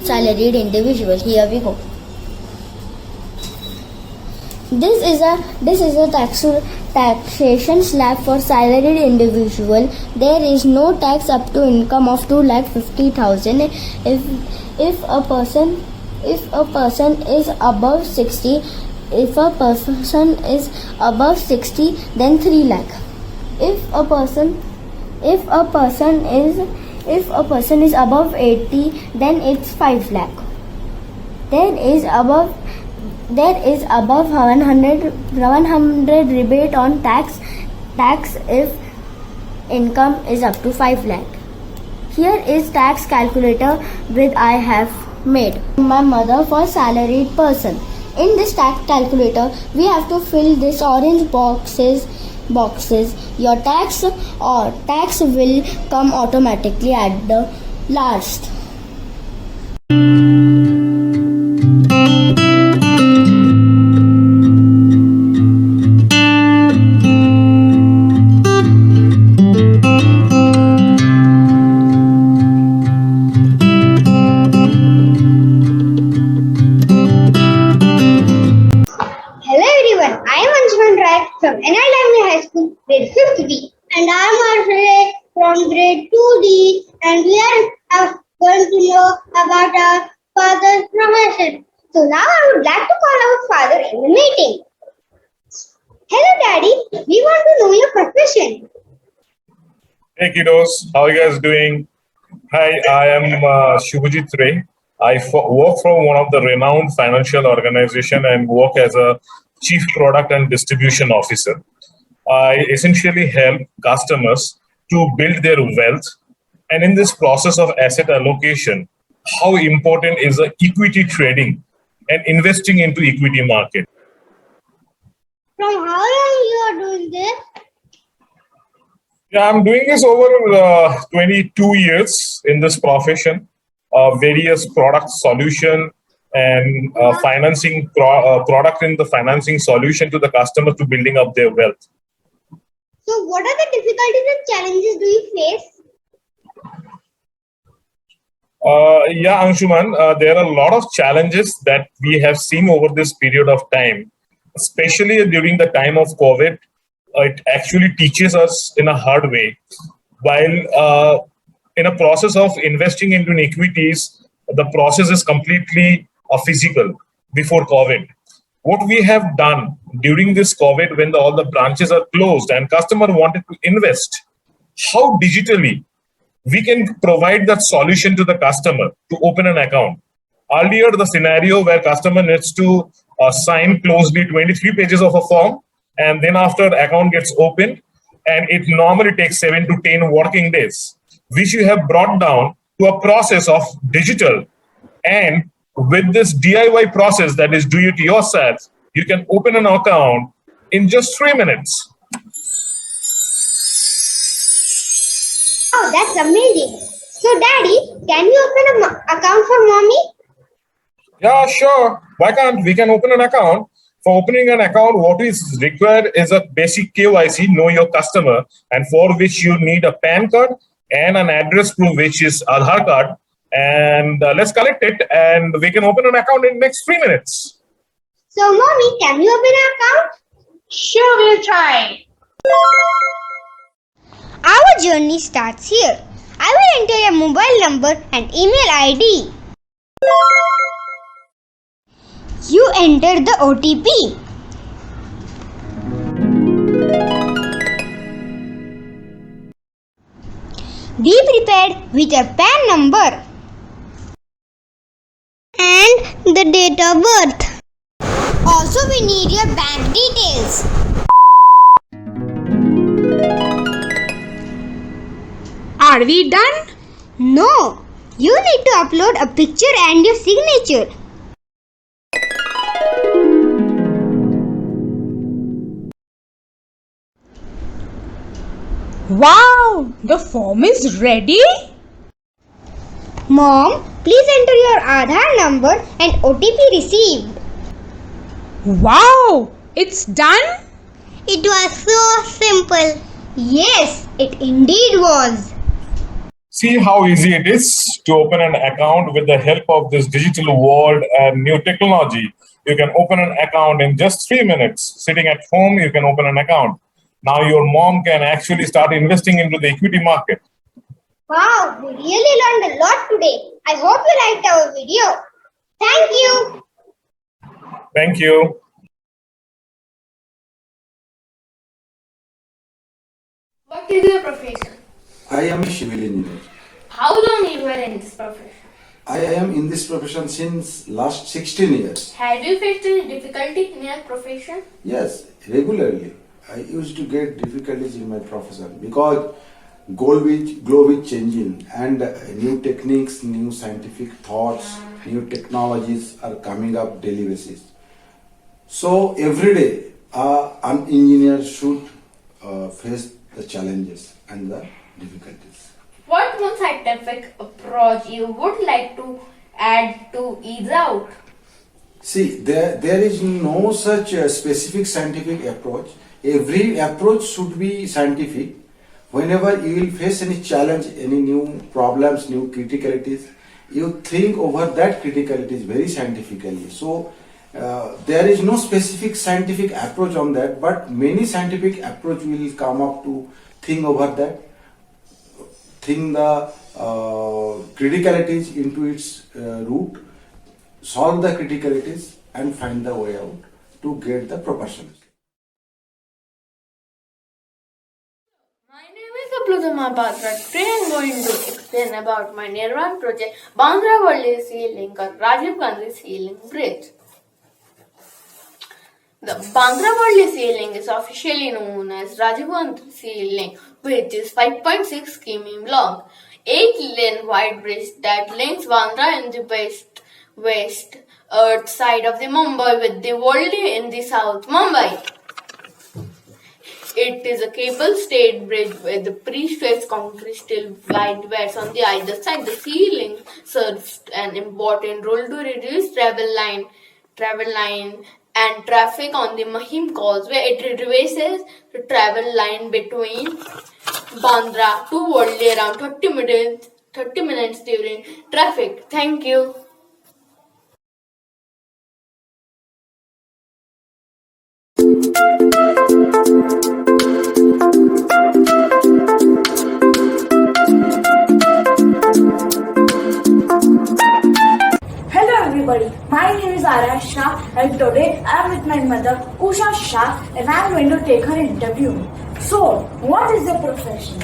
Speaker 2: salaried individual. Here we go. This is a taxation slab for salaried individual. There is no tax up to income of 2,50,000. If a person is above 60, if a person is above 60, then 3 lakh. If a person is above 80, then it's 5 lakh. There is above 100 rebate on tax if income is up to 5 lakh. Here is tax calculator which I have made. My mother for salaried person. In this tax calculator, we have to fill this orange boxes. Your tax will come automatically at the last.
Speaker 4: From enthusiastically High School, grade 5th D. And I am Arshade from grade 2D, and we are going to know about our father's profession. So now I would like to call our father in the meeting. Hello Daddy, we want to know your profession.
Speaker 1: Hey kiddos, how are you guys doing? Hi, I am Shubhajit Ray. I work for one of the renowned financial organization and work as a Chief Product and Distribution Officer. I essentially help customers to build their wealth, and in this process of asset allocation, how important is equity trading and investing into equity market.
Speaker 4: From how long you are doing this?
Speaker 1: Yeah, I'm doing this over 22 years in this profession. Various product solution and financing product in the financing solution to the customer to building up their wealth.
Speaker 4: So what are the difficulties and challenges do you face?
Speaker 1: Yeah, Anshuman, there are a lot of challenges that we have seen over this period of time, especially during the time of COVID. It actually teaches us in a hard way. While in a process of investing into equities, the process is completely physical before COVID. What we have done during this COVID, when all the branches are closed and customer wanted to invest, how digitally we can provide that solution to the customer to open an account. Earlier, the scenario where customer needs to sign closely 23 pages of a form, and then after account gets opened, and it normally takes 7 to 10 working days, which you have brought down to a process of digital. And with this DIY process, that is do it yourself, you can open an account in just 3 minutes.
Speaker 4: Oh, that's amazing. So Daddy, can you open an account for mommy?
Speaker 1: Yeah, sure. Why can't we can open an account? For opening an account, what is required is a basic KYC, know your customer, and for which you need a PAN card and an address proof, which is Aadhaar card. And let's collect it, and we can open an account in next 3 minutes.
Speaker 4: So mommy, can you open an account?
Speaker 8: Sure, we'll try.
Speaker 4: Our journey starts here. I will enter your mobile number and email ID. You enter the OTP. Be prepared with your PAN number and the date of birth. Also, we need your bank details.
Speaker 8: Are we done?
Speaker 4: No, you need to upload a picture and your signature.
Speaker 8: Wow, the form is ready.
Speaker 4: Mom,
Speaker 13: Please enter your Aadhaar number and OTP received.
Speaker 8: Wow! It's done?
Speaker 13: It was so simple. Yes, it indeed was.
Speaker 1: See how easy it is to open an account with the help of this digital world and new technology. You can open an account in just 3 minutes. Sitting at home, you can open an account. Now your mom can actually start investing into the equity market.
Speaker 13: Wow, we really learned a lot today. I hope you liked our video. Thank you.
Speaker 1: Thank you.
Speaker 9: What is your profession?
Speaker 10: I am a civil engineer.
Speaker 9: How long you were in this profession?
Speaker 10: I am in this profession since last 16 years.
Speaker 9: Have you faced any difficulty in your profession?
Speaker 10: Yes, regularly. I used to get difficulties in my profession because globe is changing and new techniques, new scientific thoughts, new technologies are coming up daily basis. So every day an engineer should face the challenges and the difficulties.
Speaker 9: What one scientific approach you would like to add to ease out?
Speaker 10: See, there is no such specific scientific approach. Every approach should be scientific. Whenever you will face any challenge, any new problems, new criticalities, you think over that criticalities very scientifically. So there is no specific scientific approach on that, but many scientific approach will come up to think over that, think the criticalities into its root, solve the criticalities and find the way out to get the proportions.
Speaker 9: Today I am going to explain about my Nirmaan project, Bandra Worli Sea Link or Rajiv Gandhi Sea Link Bridge. The Bandra Worli Sea Link is officially known as Rajiv Gandhi Sea Link, which is 5.6 km long, 8-lane wide bridge that links Bandra in the west earth side of the Mumbai with the Worli in the south Mumbai. It is a cable-stayed bridge with the pre-stretched concrete steel wide beds on the either side. The sea link serves an important role to reduce travel line and traffic on the Mahim Causeway. It reduces the travel line between Bandra to Worli around 30 minutes during traffic. Thank you.
Speaker 23: Hello everybody, my name is Arya Shah and today I am with my mother Usha Shah and I am going to take her interview. So, what is your profession?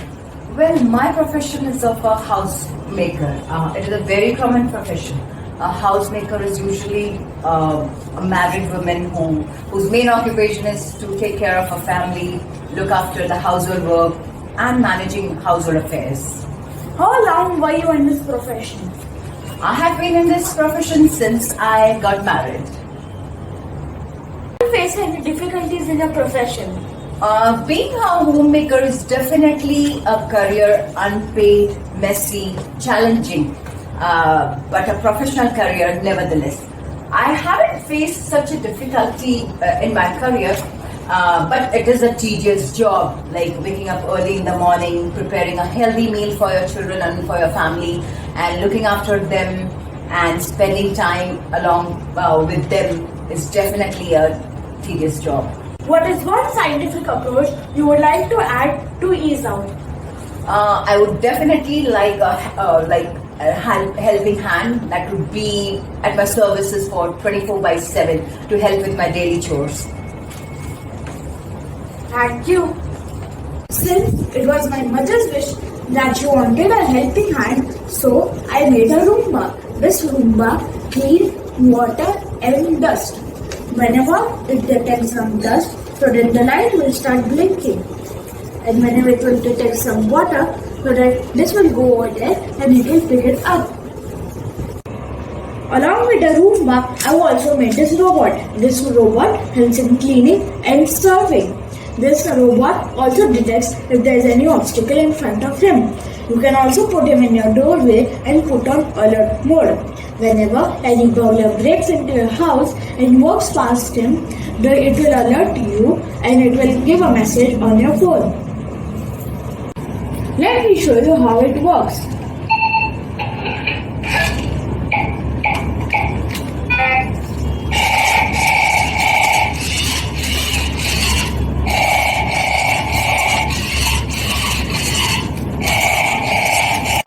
Speaker 24: Well, my profession is of a housemaker. It is a very common profession. A housemaker is usually a married woman whose main occupation is to take care of her family, look after the household work and managing household affairs.
Speaker 23: How long were you in this profession?
Speaker 24: I have been in this profession since I got married.
Speaker 23: Do you face any difficulties in your profession?
Speaker 24: Being a homemaker is definitely a career, unpaid, messy, challenging, but a professional career nevertheless. I haven't faced such a difficulty in my career, but it is a tedious job, like waking up early in the morning, preparing a healthy meal for your children and for your family, and looking after them and spending time along with them is definitely a tedious job.
Speaker 23: What is one scientific approach you would like to add to ease out?
Speaker 24: I would definitely like a helping hand that would be at my services for 24/7 to help with my daily chores.
Speaker 23: Thank you. Since it was my mother's wish that she wanted a helping hand, so I made a Roomba. This Roomba cleans water and dust. Whenever it detects some dust, so then the light will start blinking. And whenever it will detect some water, so that this will go over there and it will pick it up. Along with the Roomba, I also made this robot. This robot helps in cleaning and serving. This robot also detects if there is any obstacle in front of him. You can also put him in your doorway and put on alert mode. Whenever any burglar breaks into your house and walks past him, it will alert you and it will give a message on your phone. Let me show you how it works.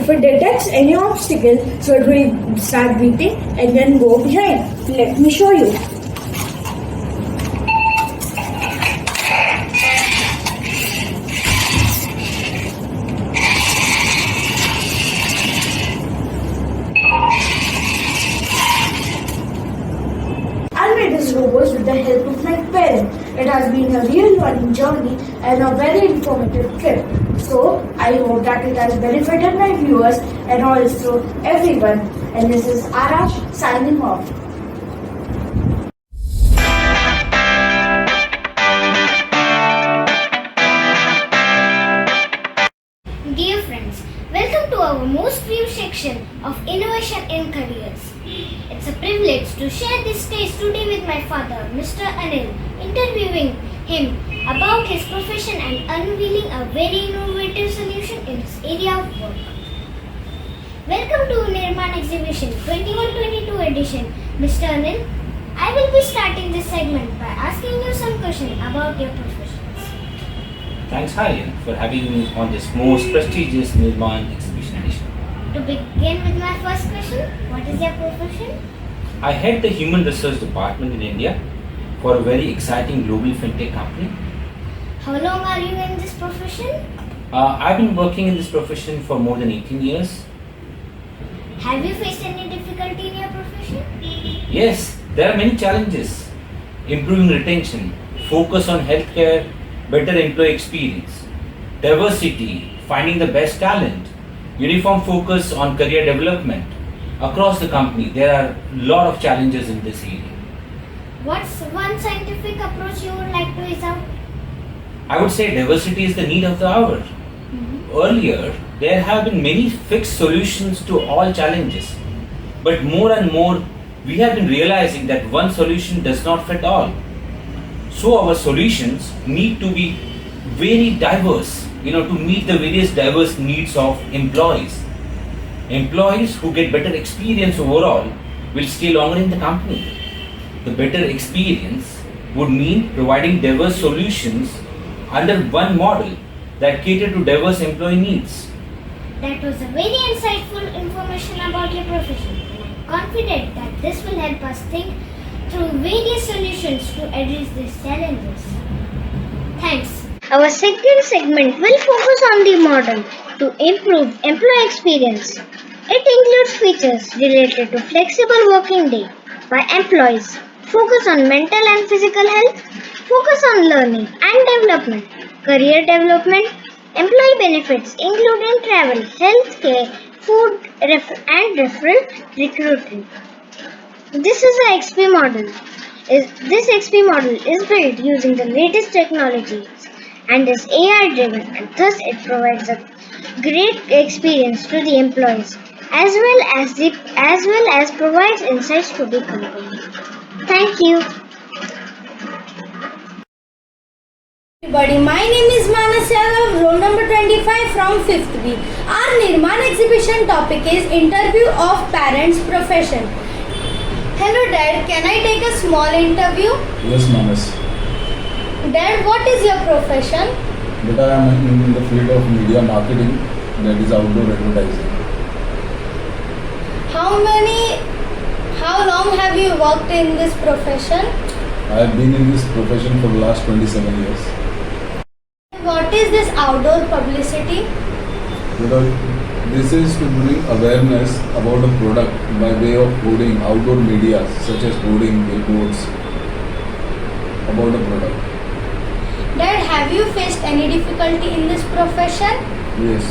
Speaker 23: If it detects any obstacle, so it will start beeping and then go behind. Let me show you. I made this robot with the help of my parents. It has been a real learning journey and a very informative trip. So I hope that it has benefited my viewers and also everyone. And this is Arash signing off.
Speaker 13: Dear friends, welcome to our most viewed section of Innovation in Careers. It's a privilege to share this stage today with my father, Mr. Anil, interviewing him about his profession and unveiling a very innovative solution in his area of work. Welcome to Nirmaan Exhibition 21-22 edition, Mr. Anil. I will be starting this segment by asking you some questions about your professions.
Speaker 5: Thanks, Haryan, for having me on this most prestigious Nirmaan Exhibition edition.
Speaker 13: To begin with my first question, what is your profession?
Speaker 5: I head the Human Resource Department in India for a very exciting global fintech company.
Speaker 13: How long are you in this profession?
Speaker 5: I've been working in this profession for more than 18 years.
Speaker 13: Have you faced any difficulty in your profession?
Speaker 5: Yes, there are many challenges. Improving retention, focus on healthcare, better employee experience, diversity, finding the best talent, uniform focus on career development. Across the company, there are a lot of challenges in this area.
Speaker 13: What's one scientific approach you would like to use out?
Speaker 5: I would say diversity is the need of the hour. Earlier, there have been many fixed solutions to all challenges. But more and more, we have been realizing that one solution does not fit all. So our solutions need to be very diverse, to meet the various diverse needs of employees. Employees who get better experience overall will stay longer in the company. The better experience would mean providing diverse solutions under one model that cater to diverse employee needs.
Speaker 13: That was a very insightful information about your profession. I'm confident that this will help us think through various solutions to address these challenges. Thanks. Our second segment will focus on the model to improve employee experience. It includes features related to flexible working day by employees, focus on mental and physical health, focus on learning and development, career development, employee benefits including travel, healthcare, food and referral recruiting. This is a XP model. This XP model is built using the latest technologies and is AI driven, and thus it provides a great experience to the employees as well as provides insights to the company. Thank you.
Speaker 12: Everybody, my name is Manas Yadav, roll number 25 from 5th B. Our Nirmaan exhibition topic is interview of parents profession. Hello Dad, can I take a small interview?
Speaker 14: Yes, Manas.
Speaker 12: Dad, what is your profession?
Speaker 14: But I am in the field of media marketing, that is outdoor advertising.
Speaker 12: How long have you worked in this profession?
Speaker 14: I have been in this profession for the last 27 years.
Speaker 12: What is this outdoor publicity?
Speaker 14: This is to bring awareness about a product by way of coding outdoor media such as coding, billboards about a product.
Speaker 12: Dad, have you faced any difficulty in this profession?
Speaker 14: Yes.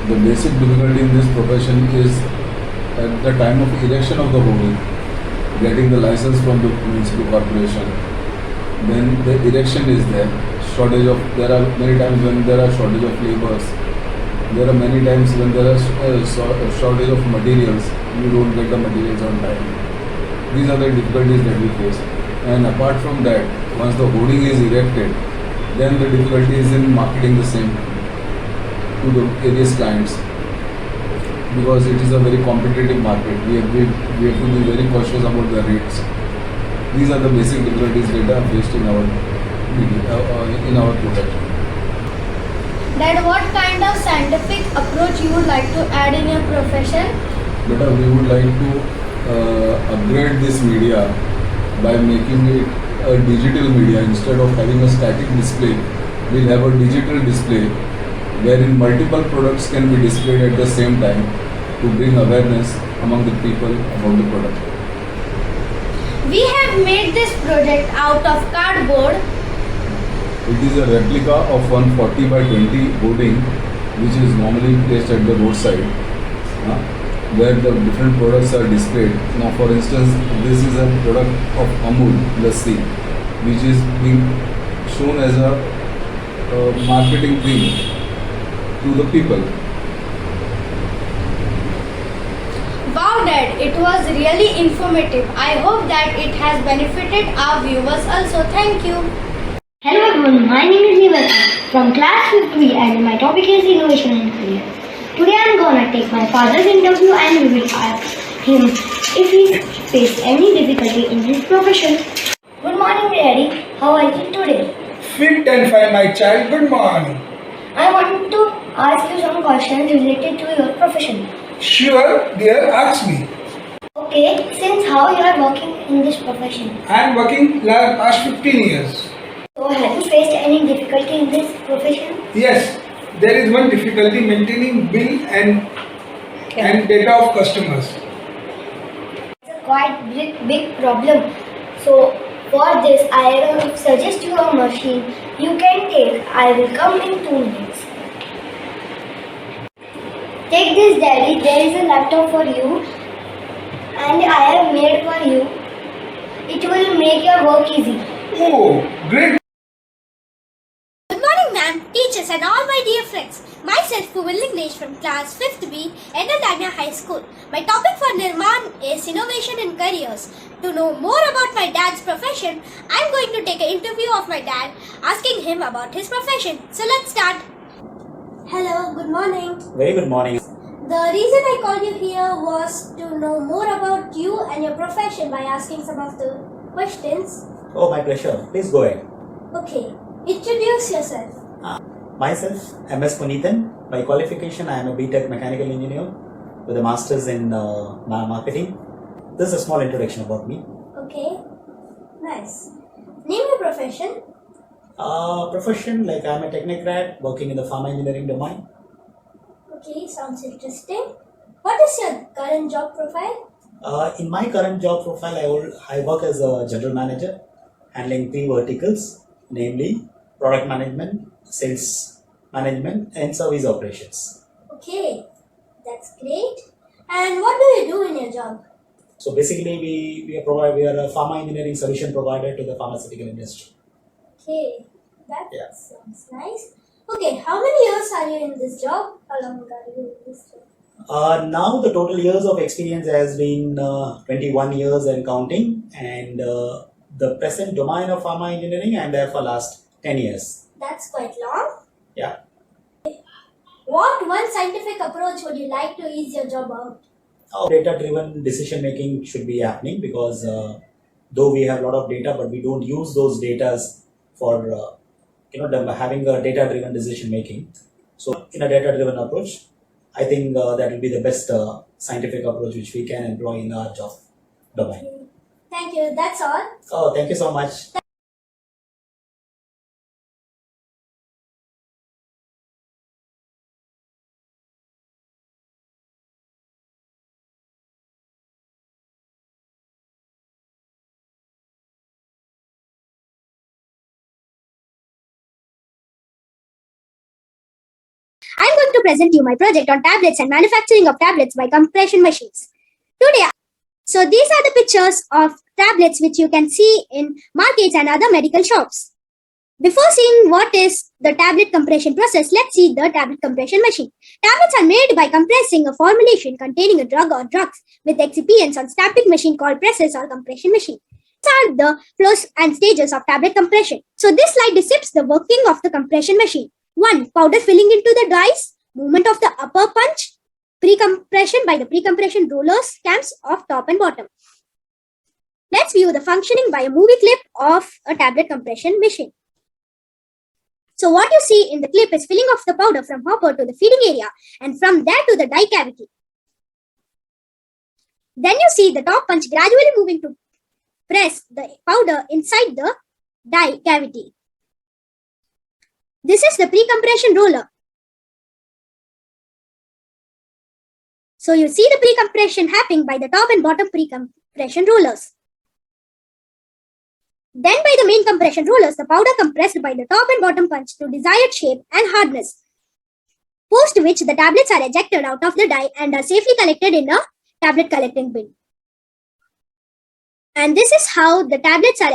Speaker 14: The basic difficulty in this profession is at the time of erection of the hoarding, getting the license from the municipal corporation. Then the erection is there. There are many times when there are shortage of laborers. There are many times when there is a shortage of materials, you don't get the materials on time. These are the difficulties that we face. And apart from that, once the hoarding is erected, then the difficulty is in marketing the same to the various clients, because it is a very competitive market. We have to be very cautious about the rates. These are the basic difficulties that are faced in our product.
Speaker 12: Dad, what kind of scientific approach you would like to add in your profession?
Speaker 14: But we would like to upgrade this media by making it a digital media. Instead of having a static display, we'll have a digital display wherein multiple products can be displayed at the same time to bring awareness among the people about the product.
Speaker 12: We have made this project out of cardboard.
Speaker 14: It is a replica of 140 by 20 boarding, which is normally placed at the roadside, where the different products are displayed. Now, for instance, this is a product of Amul Lassi, which is being shown as a marketing thing to the people.
Speaker 12: Wow, Dad, it was really informative. I hope that it has benefited our viewers also. Thank you.
Speaker 13: Hello everyone, my name is Nirmaan from class 5th and my topic is innovation and career. Today I am gonna take my father's interview and we will ask him if he faced any difficulty in his profession. Good morning Daddy, how are you today?
Speaker 15: Fit and fine, my child. Good morning.
Speaker 13: I want to ask you some questions related to your profession.
Speaker 15: Sure, dear, ask me.
Speaker 13: Okay, since how you are working in this profession?
Speaker 15: I am working past 15 years.
Speaker 13: So have you faced any difficulty in this profession?
Speaker 15: Yes, there is one difficulty maintaining bill and data of customers.
Speaker 13: It's a quite big problem. So for this, I will suggest you a machine you can take. I will come in 2 minutes. Take this, Daddy. There is a laptop for you, and I have made for you. It will make your work easy.
Speaker 15: Oh, great!
Speaker 16: Good morning, ma'am, teachers, and all my dear friends. Myself, Kuval English from class 5th B, Edendania High School. My topic for Nirmaan is innovation in careers. To know more about my dad's profession, I am going to take an interview of my dad, asking him about his profession. So let's start. Hello, good morning.
Speaker 17: Very good morning.
Speaker 16: The reason I called you here was to know more about you and your profession by asking some of the questions.
Speaker 17: Oh, my pleasure. Please go ahead.
Speaker 16: Okay, introduce yourself.
Speaker 17: Myself, MS Punithan. By qualification, I am a BTech mechanical engineer with a master's in marketing. This is a small introduction about me.
Speaker 16: Okay, nice. Name your profession.
Speaker 17: Profession, like I am a technocrat working in the pharma engineering domain.
Speaker 16: Okay, sounds interesting. What is your current job profile?
Speaker 17: In my current job profile, I work as a general manager, handling 3 verticals, namely product management, sales management, and service operations.
Speaker 16: Okay, that's great. And what do you do in your job?
Speaker 17: So basically, we are a pharma engineering solution provider to the pharmaceutical industry.
Speaker 16: Okay, that sounds nice. Okay, how many years are you in this job? How long are you in this job?
Speaker 17: Now the total years of experience has been 21 years and counting, and the present domain of pharma engineering I am there for last 10 years.
Speaker 16: That's quite long.
Speaker 17: Yeah.
Speaker 16: What one scientific approach would you like to ease your job out?
Speaker 17: Data-driven decision making should be happening, because though we have a lot of data, but we don't use those data for having a data-driven decision making. So in a data-driven approach, I think that will be the best scientific approach which we can employ in our job domain.
Speaker 16: Thank you. That's all.
Speaker 17: Oh, thank you so much.
Speaker 13: I'm going to present you my project on tablets and manufacturing of tablets by compression machines. So these are the pictures of tablets which you can see in markets and other medical shops. Before seeing what is the tablet compression process, let's see the tablet compression machine. Tablets are made by compressing a formulation containing a drug or drugs with excipients on static machine called presses or compression machine. These are the flows and stages of tablet compression. So this slide depicts the working of the compression machine. 1. Powder filling into the dies, movement of the upper punch, pre-compression by the pre-compression rollers, cams of top and bottom. Let's view the functioning by a movie clip of a tablet compression machine. So what you see in the clip is filling of the powder from hopper to the feeding area and from there to the die cavity. Then you see the top punch gradually moving to press the powder inside the die cavity. This is the pre-compression roller. So you see the pre-compression happening by the top and bottom pre-compression rollers. Then by the main compression rollers, the powder compressed by the top and bottom punch to desired shape and hardness. Post which the tablets are ejected out of the die and are safely collected in a tablet collecting bin. And this is how the tablets are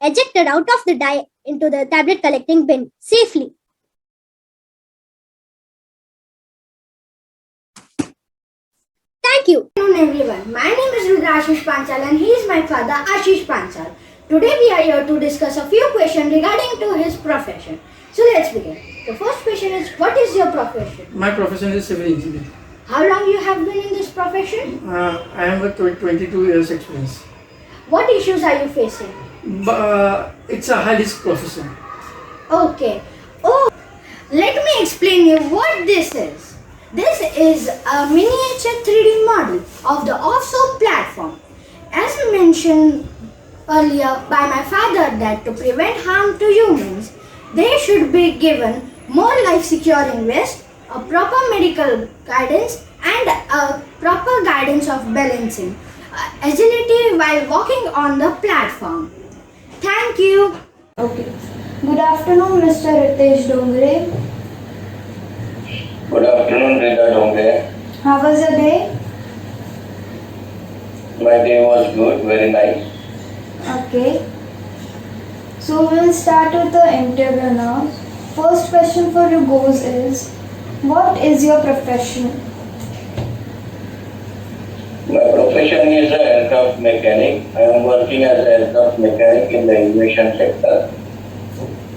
Speaker 13: ejected out of the die into the tablet collecting bin safely. Thank you.
Speaker 12: Good afternoon everyone. My name is Rudrashish Panchal and he is my father Ashish Panchal. Today we are here to discuss a few questions regarding to his profession. So let's begin. The first question is, what is your profession?
Speaker 6: My profession is civil engineer.
Speaker 12: How long you have been in this profession?
Speaker 6: I have a 22 years experience.
Speaker 12: What issues are you facing?
Speaker 6: It's a high risk profession.
Speaker 12: Okay. Oh, let me explain you what this is. This is a miniature 3D model of the offshore platform. As mentioned earlier by my father that to prevent harm to humans, they should be given more life-securing vest, a proper medical guidance and a proper guidance of balancing, agility while walking on the platform. Thank you.
Speaker 23: Okay. Good afternoon, Mr. Ritesh Dongre.
Speaker 11: Good afternoon, Rita Dongre.
Speaker 23: How was your day?
Speaker 11: My day was good, very nice.
Speaker 23: Okay. So we'll start with the interview now. First question for you goes is, what is your profession?
Speaker 11: My profession is an aircraft mechanic. I am working as an aircraft mechanic in the aviation sector.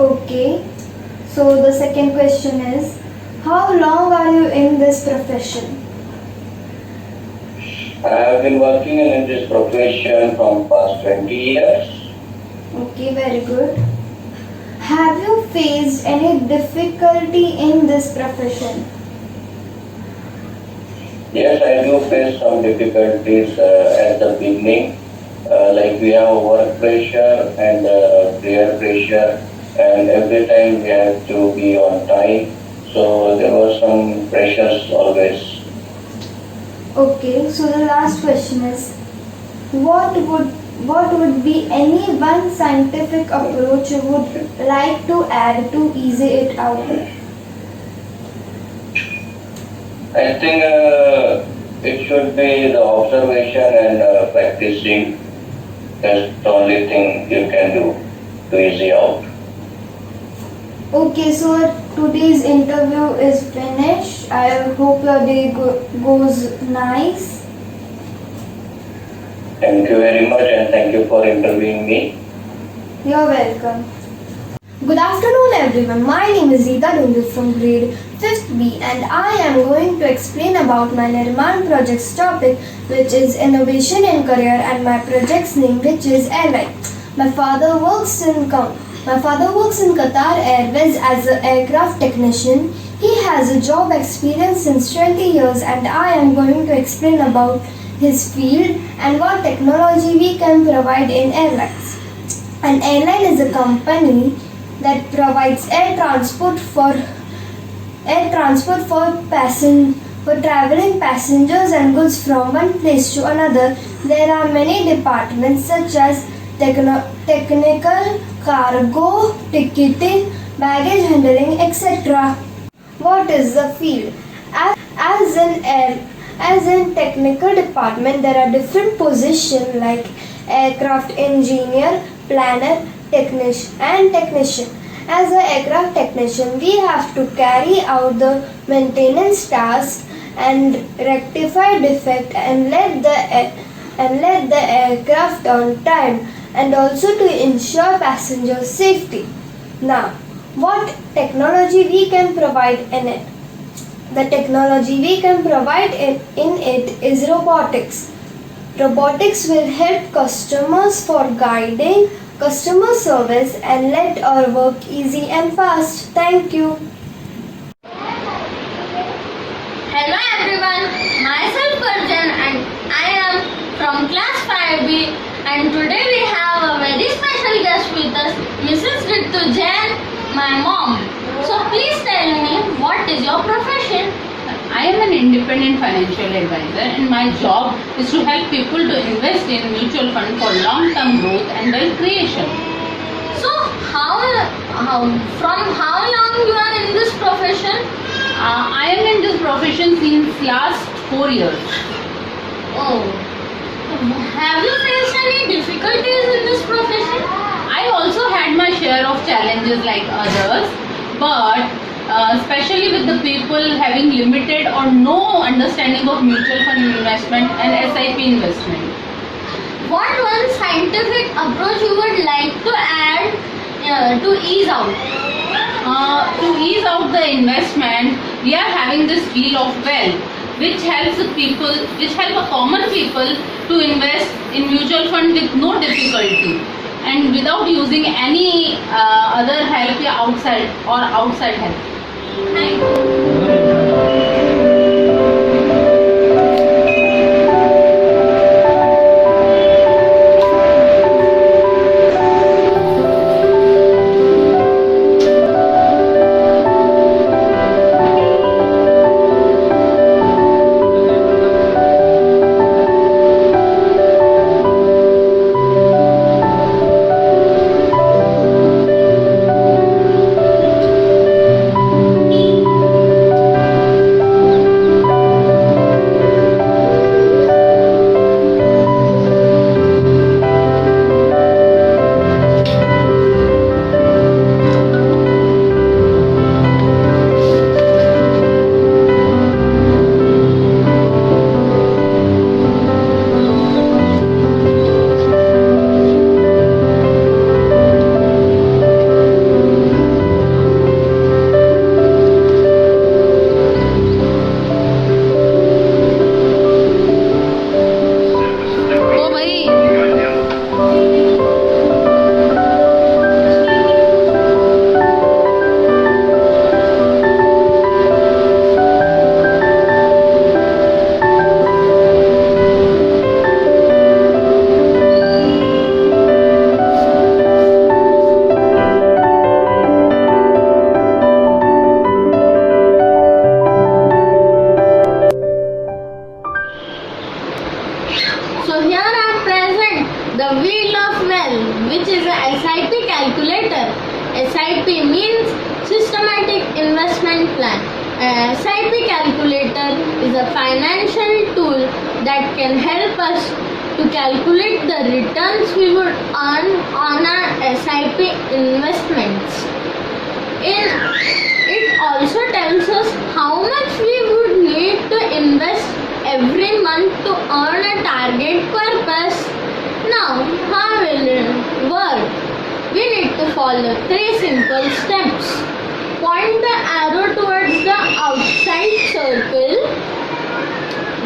Speaker 23: Okay. So the second question is, how long are you in this profession?
Speaker 11: I have been working in this profession from past 20 years.
Speaker 23: Okay, very good. Have you faced any difficulty in this profession?
Speaker 11: Yes, I do face some difficulties at the beginning. Like we have work pressure and prayer pressure, and every time we have to be on time. So there were some pressures always.
Speaker 23: Okay, so the last question is, what would be any one scientific approach you would like to add to ease it out?
Speaker 11: I think it should be the observation and practicing. That's the only thing you can do to ease out.
Speaker 23: Okay, so today's interview is finished. I hope your day goes nice.
Speaker 11: Thank you very much and thank you for interviewing me.
Speaker 23: You're welcome.
Speaker 12: Good afternoon everyone. My name is Rita Dundu from grade 5th B and I am going to explain about my Nirmaan project's topic, which is innovation in career, and my project's name, which is airline. My father works in Qatar Airways as an aircraft technician. He has a job experience since 20 years and I am going to explain about his field and what technology we can provide in airlines. An airline is a company that provides air transport for traveling passengers and goods from one place to another. There are many departments such as technical, cargo, ticketing, baggage handling, etc. What is the field? As in technical department, there are different positions like aircraft engineer, planner, technician. As an aircraft technician, we have to carry out the maintenance tasks and rectify defect and let the aircraft on time, and also to ensure passenger safety. Now, what technology we can provide in it? The technology we can provide in it is robotics. Robotics will help customers for guiding, customer service, and let our work easy and fast. Thank you.
Speaker 9: Hello everyone, myself Arjun and I am from class 5B, and today we have a very special guest with us, Mrs. Ritu Jain, my mom. So please tell me, what is your profession?
Speaker 18: I am an independent financial advisor and my job is to help people to invest in mutual fund for long-term growth and wealth creation.
Speaker 9: So from how long you are in this profession?
Speaker 18: I am in this profession since last 4 years.
Speaker 9: Oh, have you faced any difficulties in this profession?
Speaker 18: I also had my share of challenges like others, but especially with the people having limited or no understanding of mutual fund investment and SIP investment.
Speaker 9: What one scientific approach you would like to add to ease out?
Speaker 18: To ease out the investment, we are having this wheel of wealth, which help a common people to invest in mutual fund with no difficulty and without using any other help outside help.
Speaker 9: Thank you. So here I present the wheel of wealth, which is a SIP calculator. SIP means systematic investment plan. A SIP calculator is a financial tool that can help us to calculate the returns we would earn on our SIP investments. It also tells us how much we would need to invest every month to earn a target purpose. Now, how will it work? We need to follow 3 simple steps. Point the arrow towards the outside circle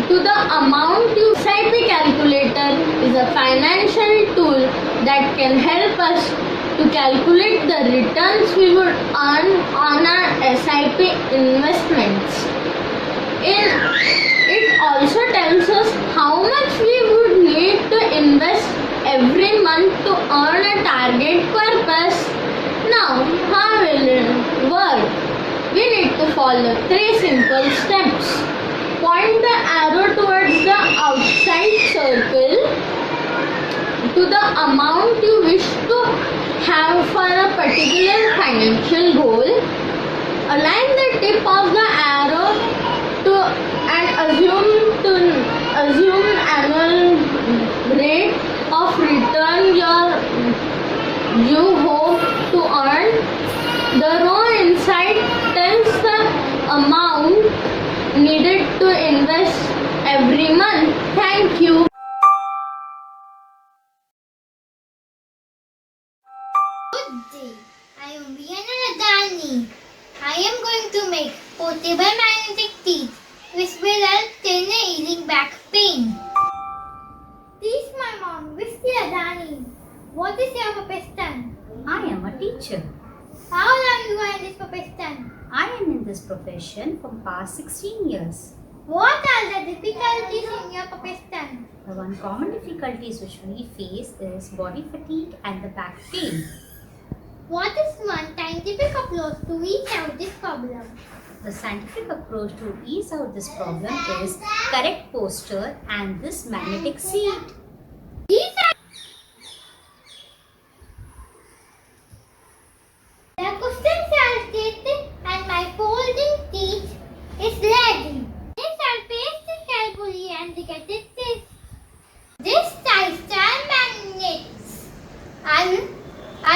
Speaker 9: to the amount you SIP calculator is a financial tool that can help us to calculate the returns we would earn on our SIP investments. It also tells us how much we would need to invest every month to earn a target purpose. Now, how will it work? We need to follow 3 simple steps. Point the arrow towards the outside circle to the amount you wish to have for a particular financial goal. Align the tip of the arrow assume annual rate of return you hope to earn.
Speaker 19: The row inside tells the amount needed to invest every month. Thank you.
Speaker 2: Good day. I am Vienna Radani. I am going to make portable magnetic teeth which will help in easing back pain. Teach my mom, Vistas Radani. What is your profession?
Speaker 20: I am a teacher.
Speaker 2: How long you are in this profession?
Speaker 20: I am in this profession for past 16 years.
Speaker 2: What are the difficulties in your profession?
Speaker 20: The one common difficulties which we face is body fatigue and the back pain.
Speaker 2: What is one scientific approach to ease out this problem?
Speaker 20: The scientific approach to ease out this problem is correct posture and this magnetic seat.
Speaker 2: The questions are stated and my folding teeth is ready. These are pasted carefully and get it this. This size star magnets are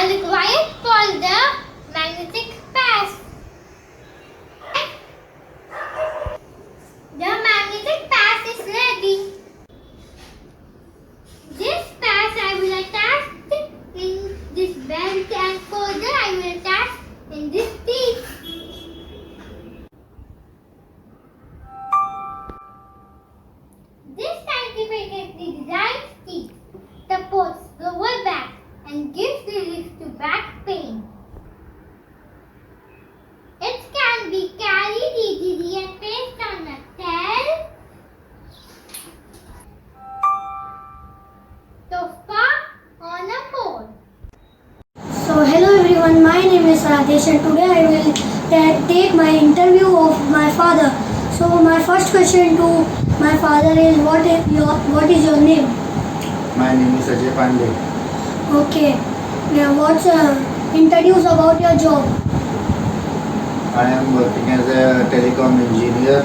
Speaker 2: required for the magnetic pass. The magnetic pass is ready. This pass I will attach in this belt and further I will attach in this teeth. This scientifically designed teeth supports lower back and gives relief to back pain. It can be carried easily and placed on a tail, sofa, on a pole.
Speaker 12: So hello everyone, my name is Rajesh and today I will take my interview of my father. So my first question to my father is what is your name?
Speaker 10: My name is Ajay Pandey.
Speaker 12: Okay. Now introduce about your job.
Speaker 10: I am working as a telecom engineer.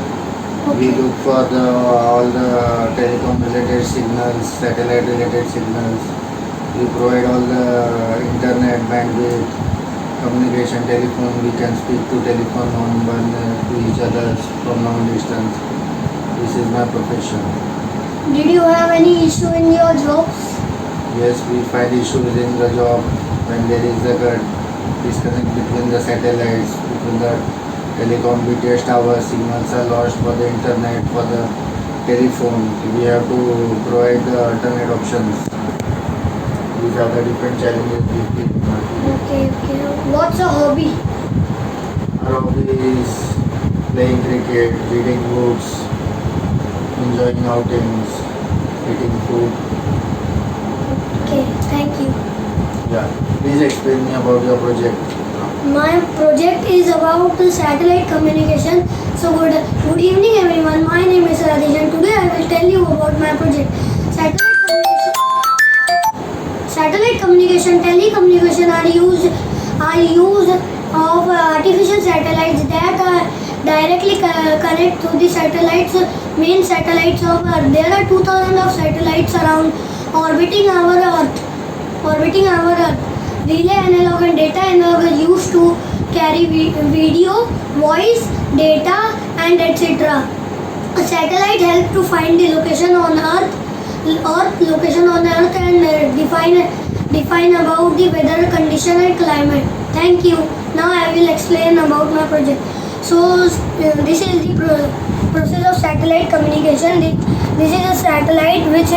Speaker 10: We look for all the telecom related signals, satellite related signals. We provide all the internet bandwidth, communication, telephone. We can speak to telephone one to each other from long distance. This is my profession.
Speaker 12: Did you have any issue in your jobs?
Speaker 10: Yes, we find issues in the job when there is a disconnect between the satellites, between the telecom BTS tower signals are lost for the internet, for the telephone. We have to provide the alternate options. These are the different challenges we face.
Speaker 12: Okay. What's your hobby?
Speaker 10: Our hobby is playing cricket, reading books, enjoying outings, eating food.
Speaker 12: Okay, thank you.
Speaker 10: Yeah, please explain me about your project.
Speaker 12: My project is about the satellite communication. So good evening everyone. My name is Rajesh and today I will tell you about my project. Satellite communication, telecommunication are used of artificial satellites that directly connect to the main satellites of Earth. There are 2000 of satellites around orbiting our Earth. Relay analog and data analog are used to carry video, voice, data and etc. A satellite helps to find the location on Earth and define about the weather condition and climate. Thank you. Now I will explain about my project. So this is the process of satellite communication. This is a satellite which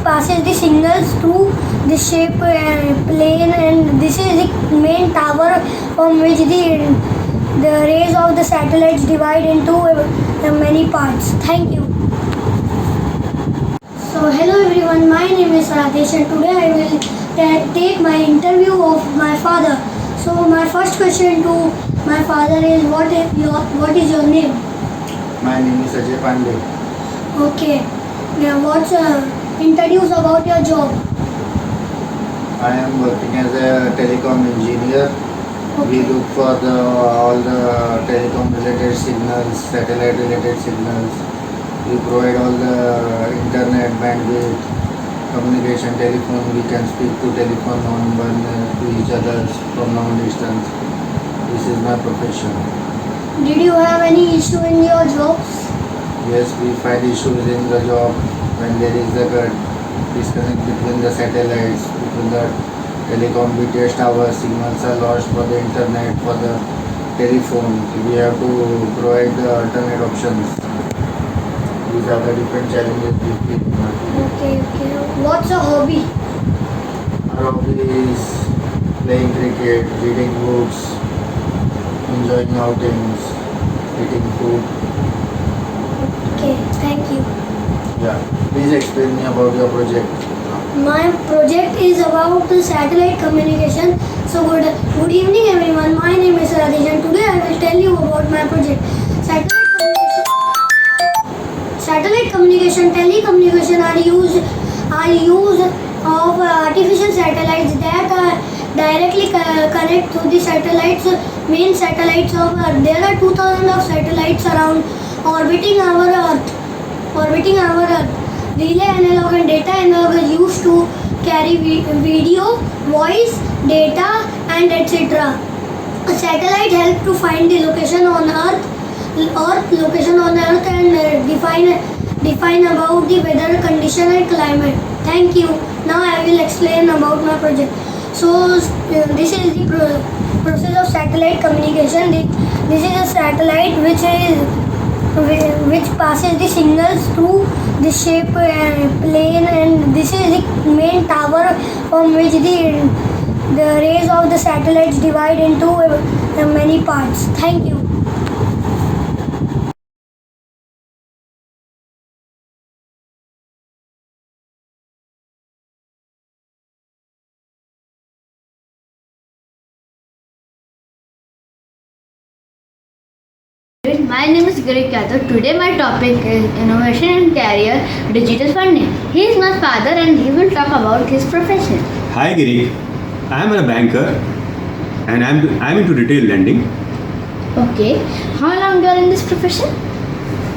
Speaker 12: passes the signals through the shape plane, and this is the main tower from which the rays of the satellites divide into many parts. Thank you. So hello everyone, my name is Rajesh and today I will take my interview of my father. So my first question to my father is what is your name?
Speaker 10: My name is Ajay Pandey.
Speaker 12: Okay. Now introduce about your job.
Speaker 10: I am working as a telecom engineer. We look for all the telecom related signals, satellite related signals. We provide all the internet bandwidth, communication, telephone, we can speak to telephone on one to each other from long distance. This is my profession.
Speaker 2: Did you have any issue in your jobs?
Speaker 10: Yes, we find issues in the job when there is a disconnect between the satellites, between the telecom. We test our signals are lost for the internet, for the telephone. We have to provide the alternate options. These are the different challenges we face.
Speaker 2: Okay. What's a hobby?
Speaker 10: Our hobby is playing cricket, reading books, enjoying outings, eating food.
Speaker 2: Okay, thank you.
Speaker 10: Yeah, please explain me about your project.
Speaker 2: My project is about the satellite communication. So good evening everyone. My name is Rajesh and today I will tell you about my project. Satellite communication, telecommunication are used of artificial satellites that directly connect to the satellites, main satellites of Earth. There are 2000 of satellites around orbiting our Earth. Relay analog and data analog is used to carry video, voice, data and etc. A satellite helps to find the location on Earth and define about the weather condition and climate. Thank you. Now I will explain about my project. So this is the process of satellite communication. This is a satellite which passes the signals through the shape plane, and this is the main tower from which the rays of the satellites divide into many parts. Thank you.
Speaker 3: My name is Greg Yadav. Today my topic is innovation in career, digital funding. He is my father and he will talk about his profession.
Speaker 7: Hi Giri, I am a banker and I'm into retail lending.
Speaker 3: Okay, how long you are in this profession?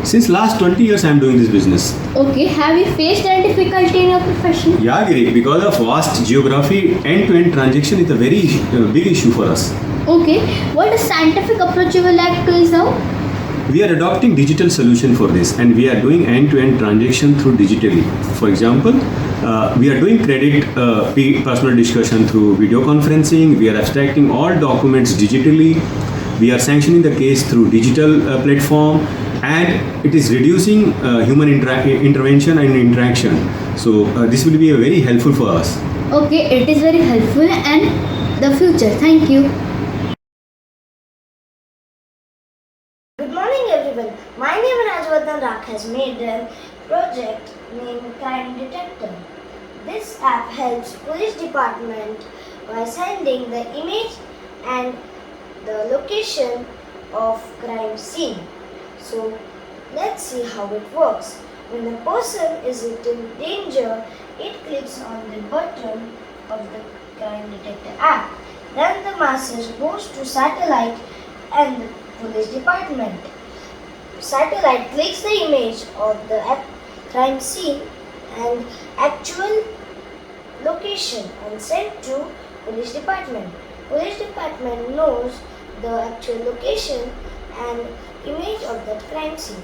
Speaker 7: Since last 20 years I am doing this business.
Speaker 3: Okay, have you faced any difficulty in your profession?
Speaker 7: Yeah Giri, because of vast geography, end-to-end transaction is a very big issue for us.
Speaker 3: Okay, what is scientific approach you will like to use now?
Speaker 7: We are adopting digital solution for this and we are doing end-to-end transaction through digitally. For example, we are doing credit personal discussion through video conferencing. We are abstracting all documents digitally. We are sanctioning the case through digital platform, and it is reducing human intervention and interaction. So this will be very helpful for us.
Speaker 3: Okay, it is very helpful and the future. Thank you.
Speaker 2: Good morning everyone. My name is Rajvardhan Rak has made a project named Crime Detector. This app helps police department by sending the image and the location of crime scene. So let's see how it works. When the person is in danger, it clicks on the button of the Crime Detector app. Then the message goes to satellite and the police department. Satellite clicks the image of the crime scene and actual location and sent to police department. Police department knows the actual location and image of that crime scene.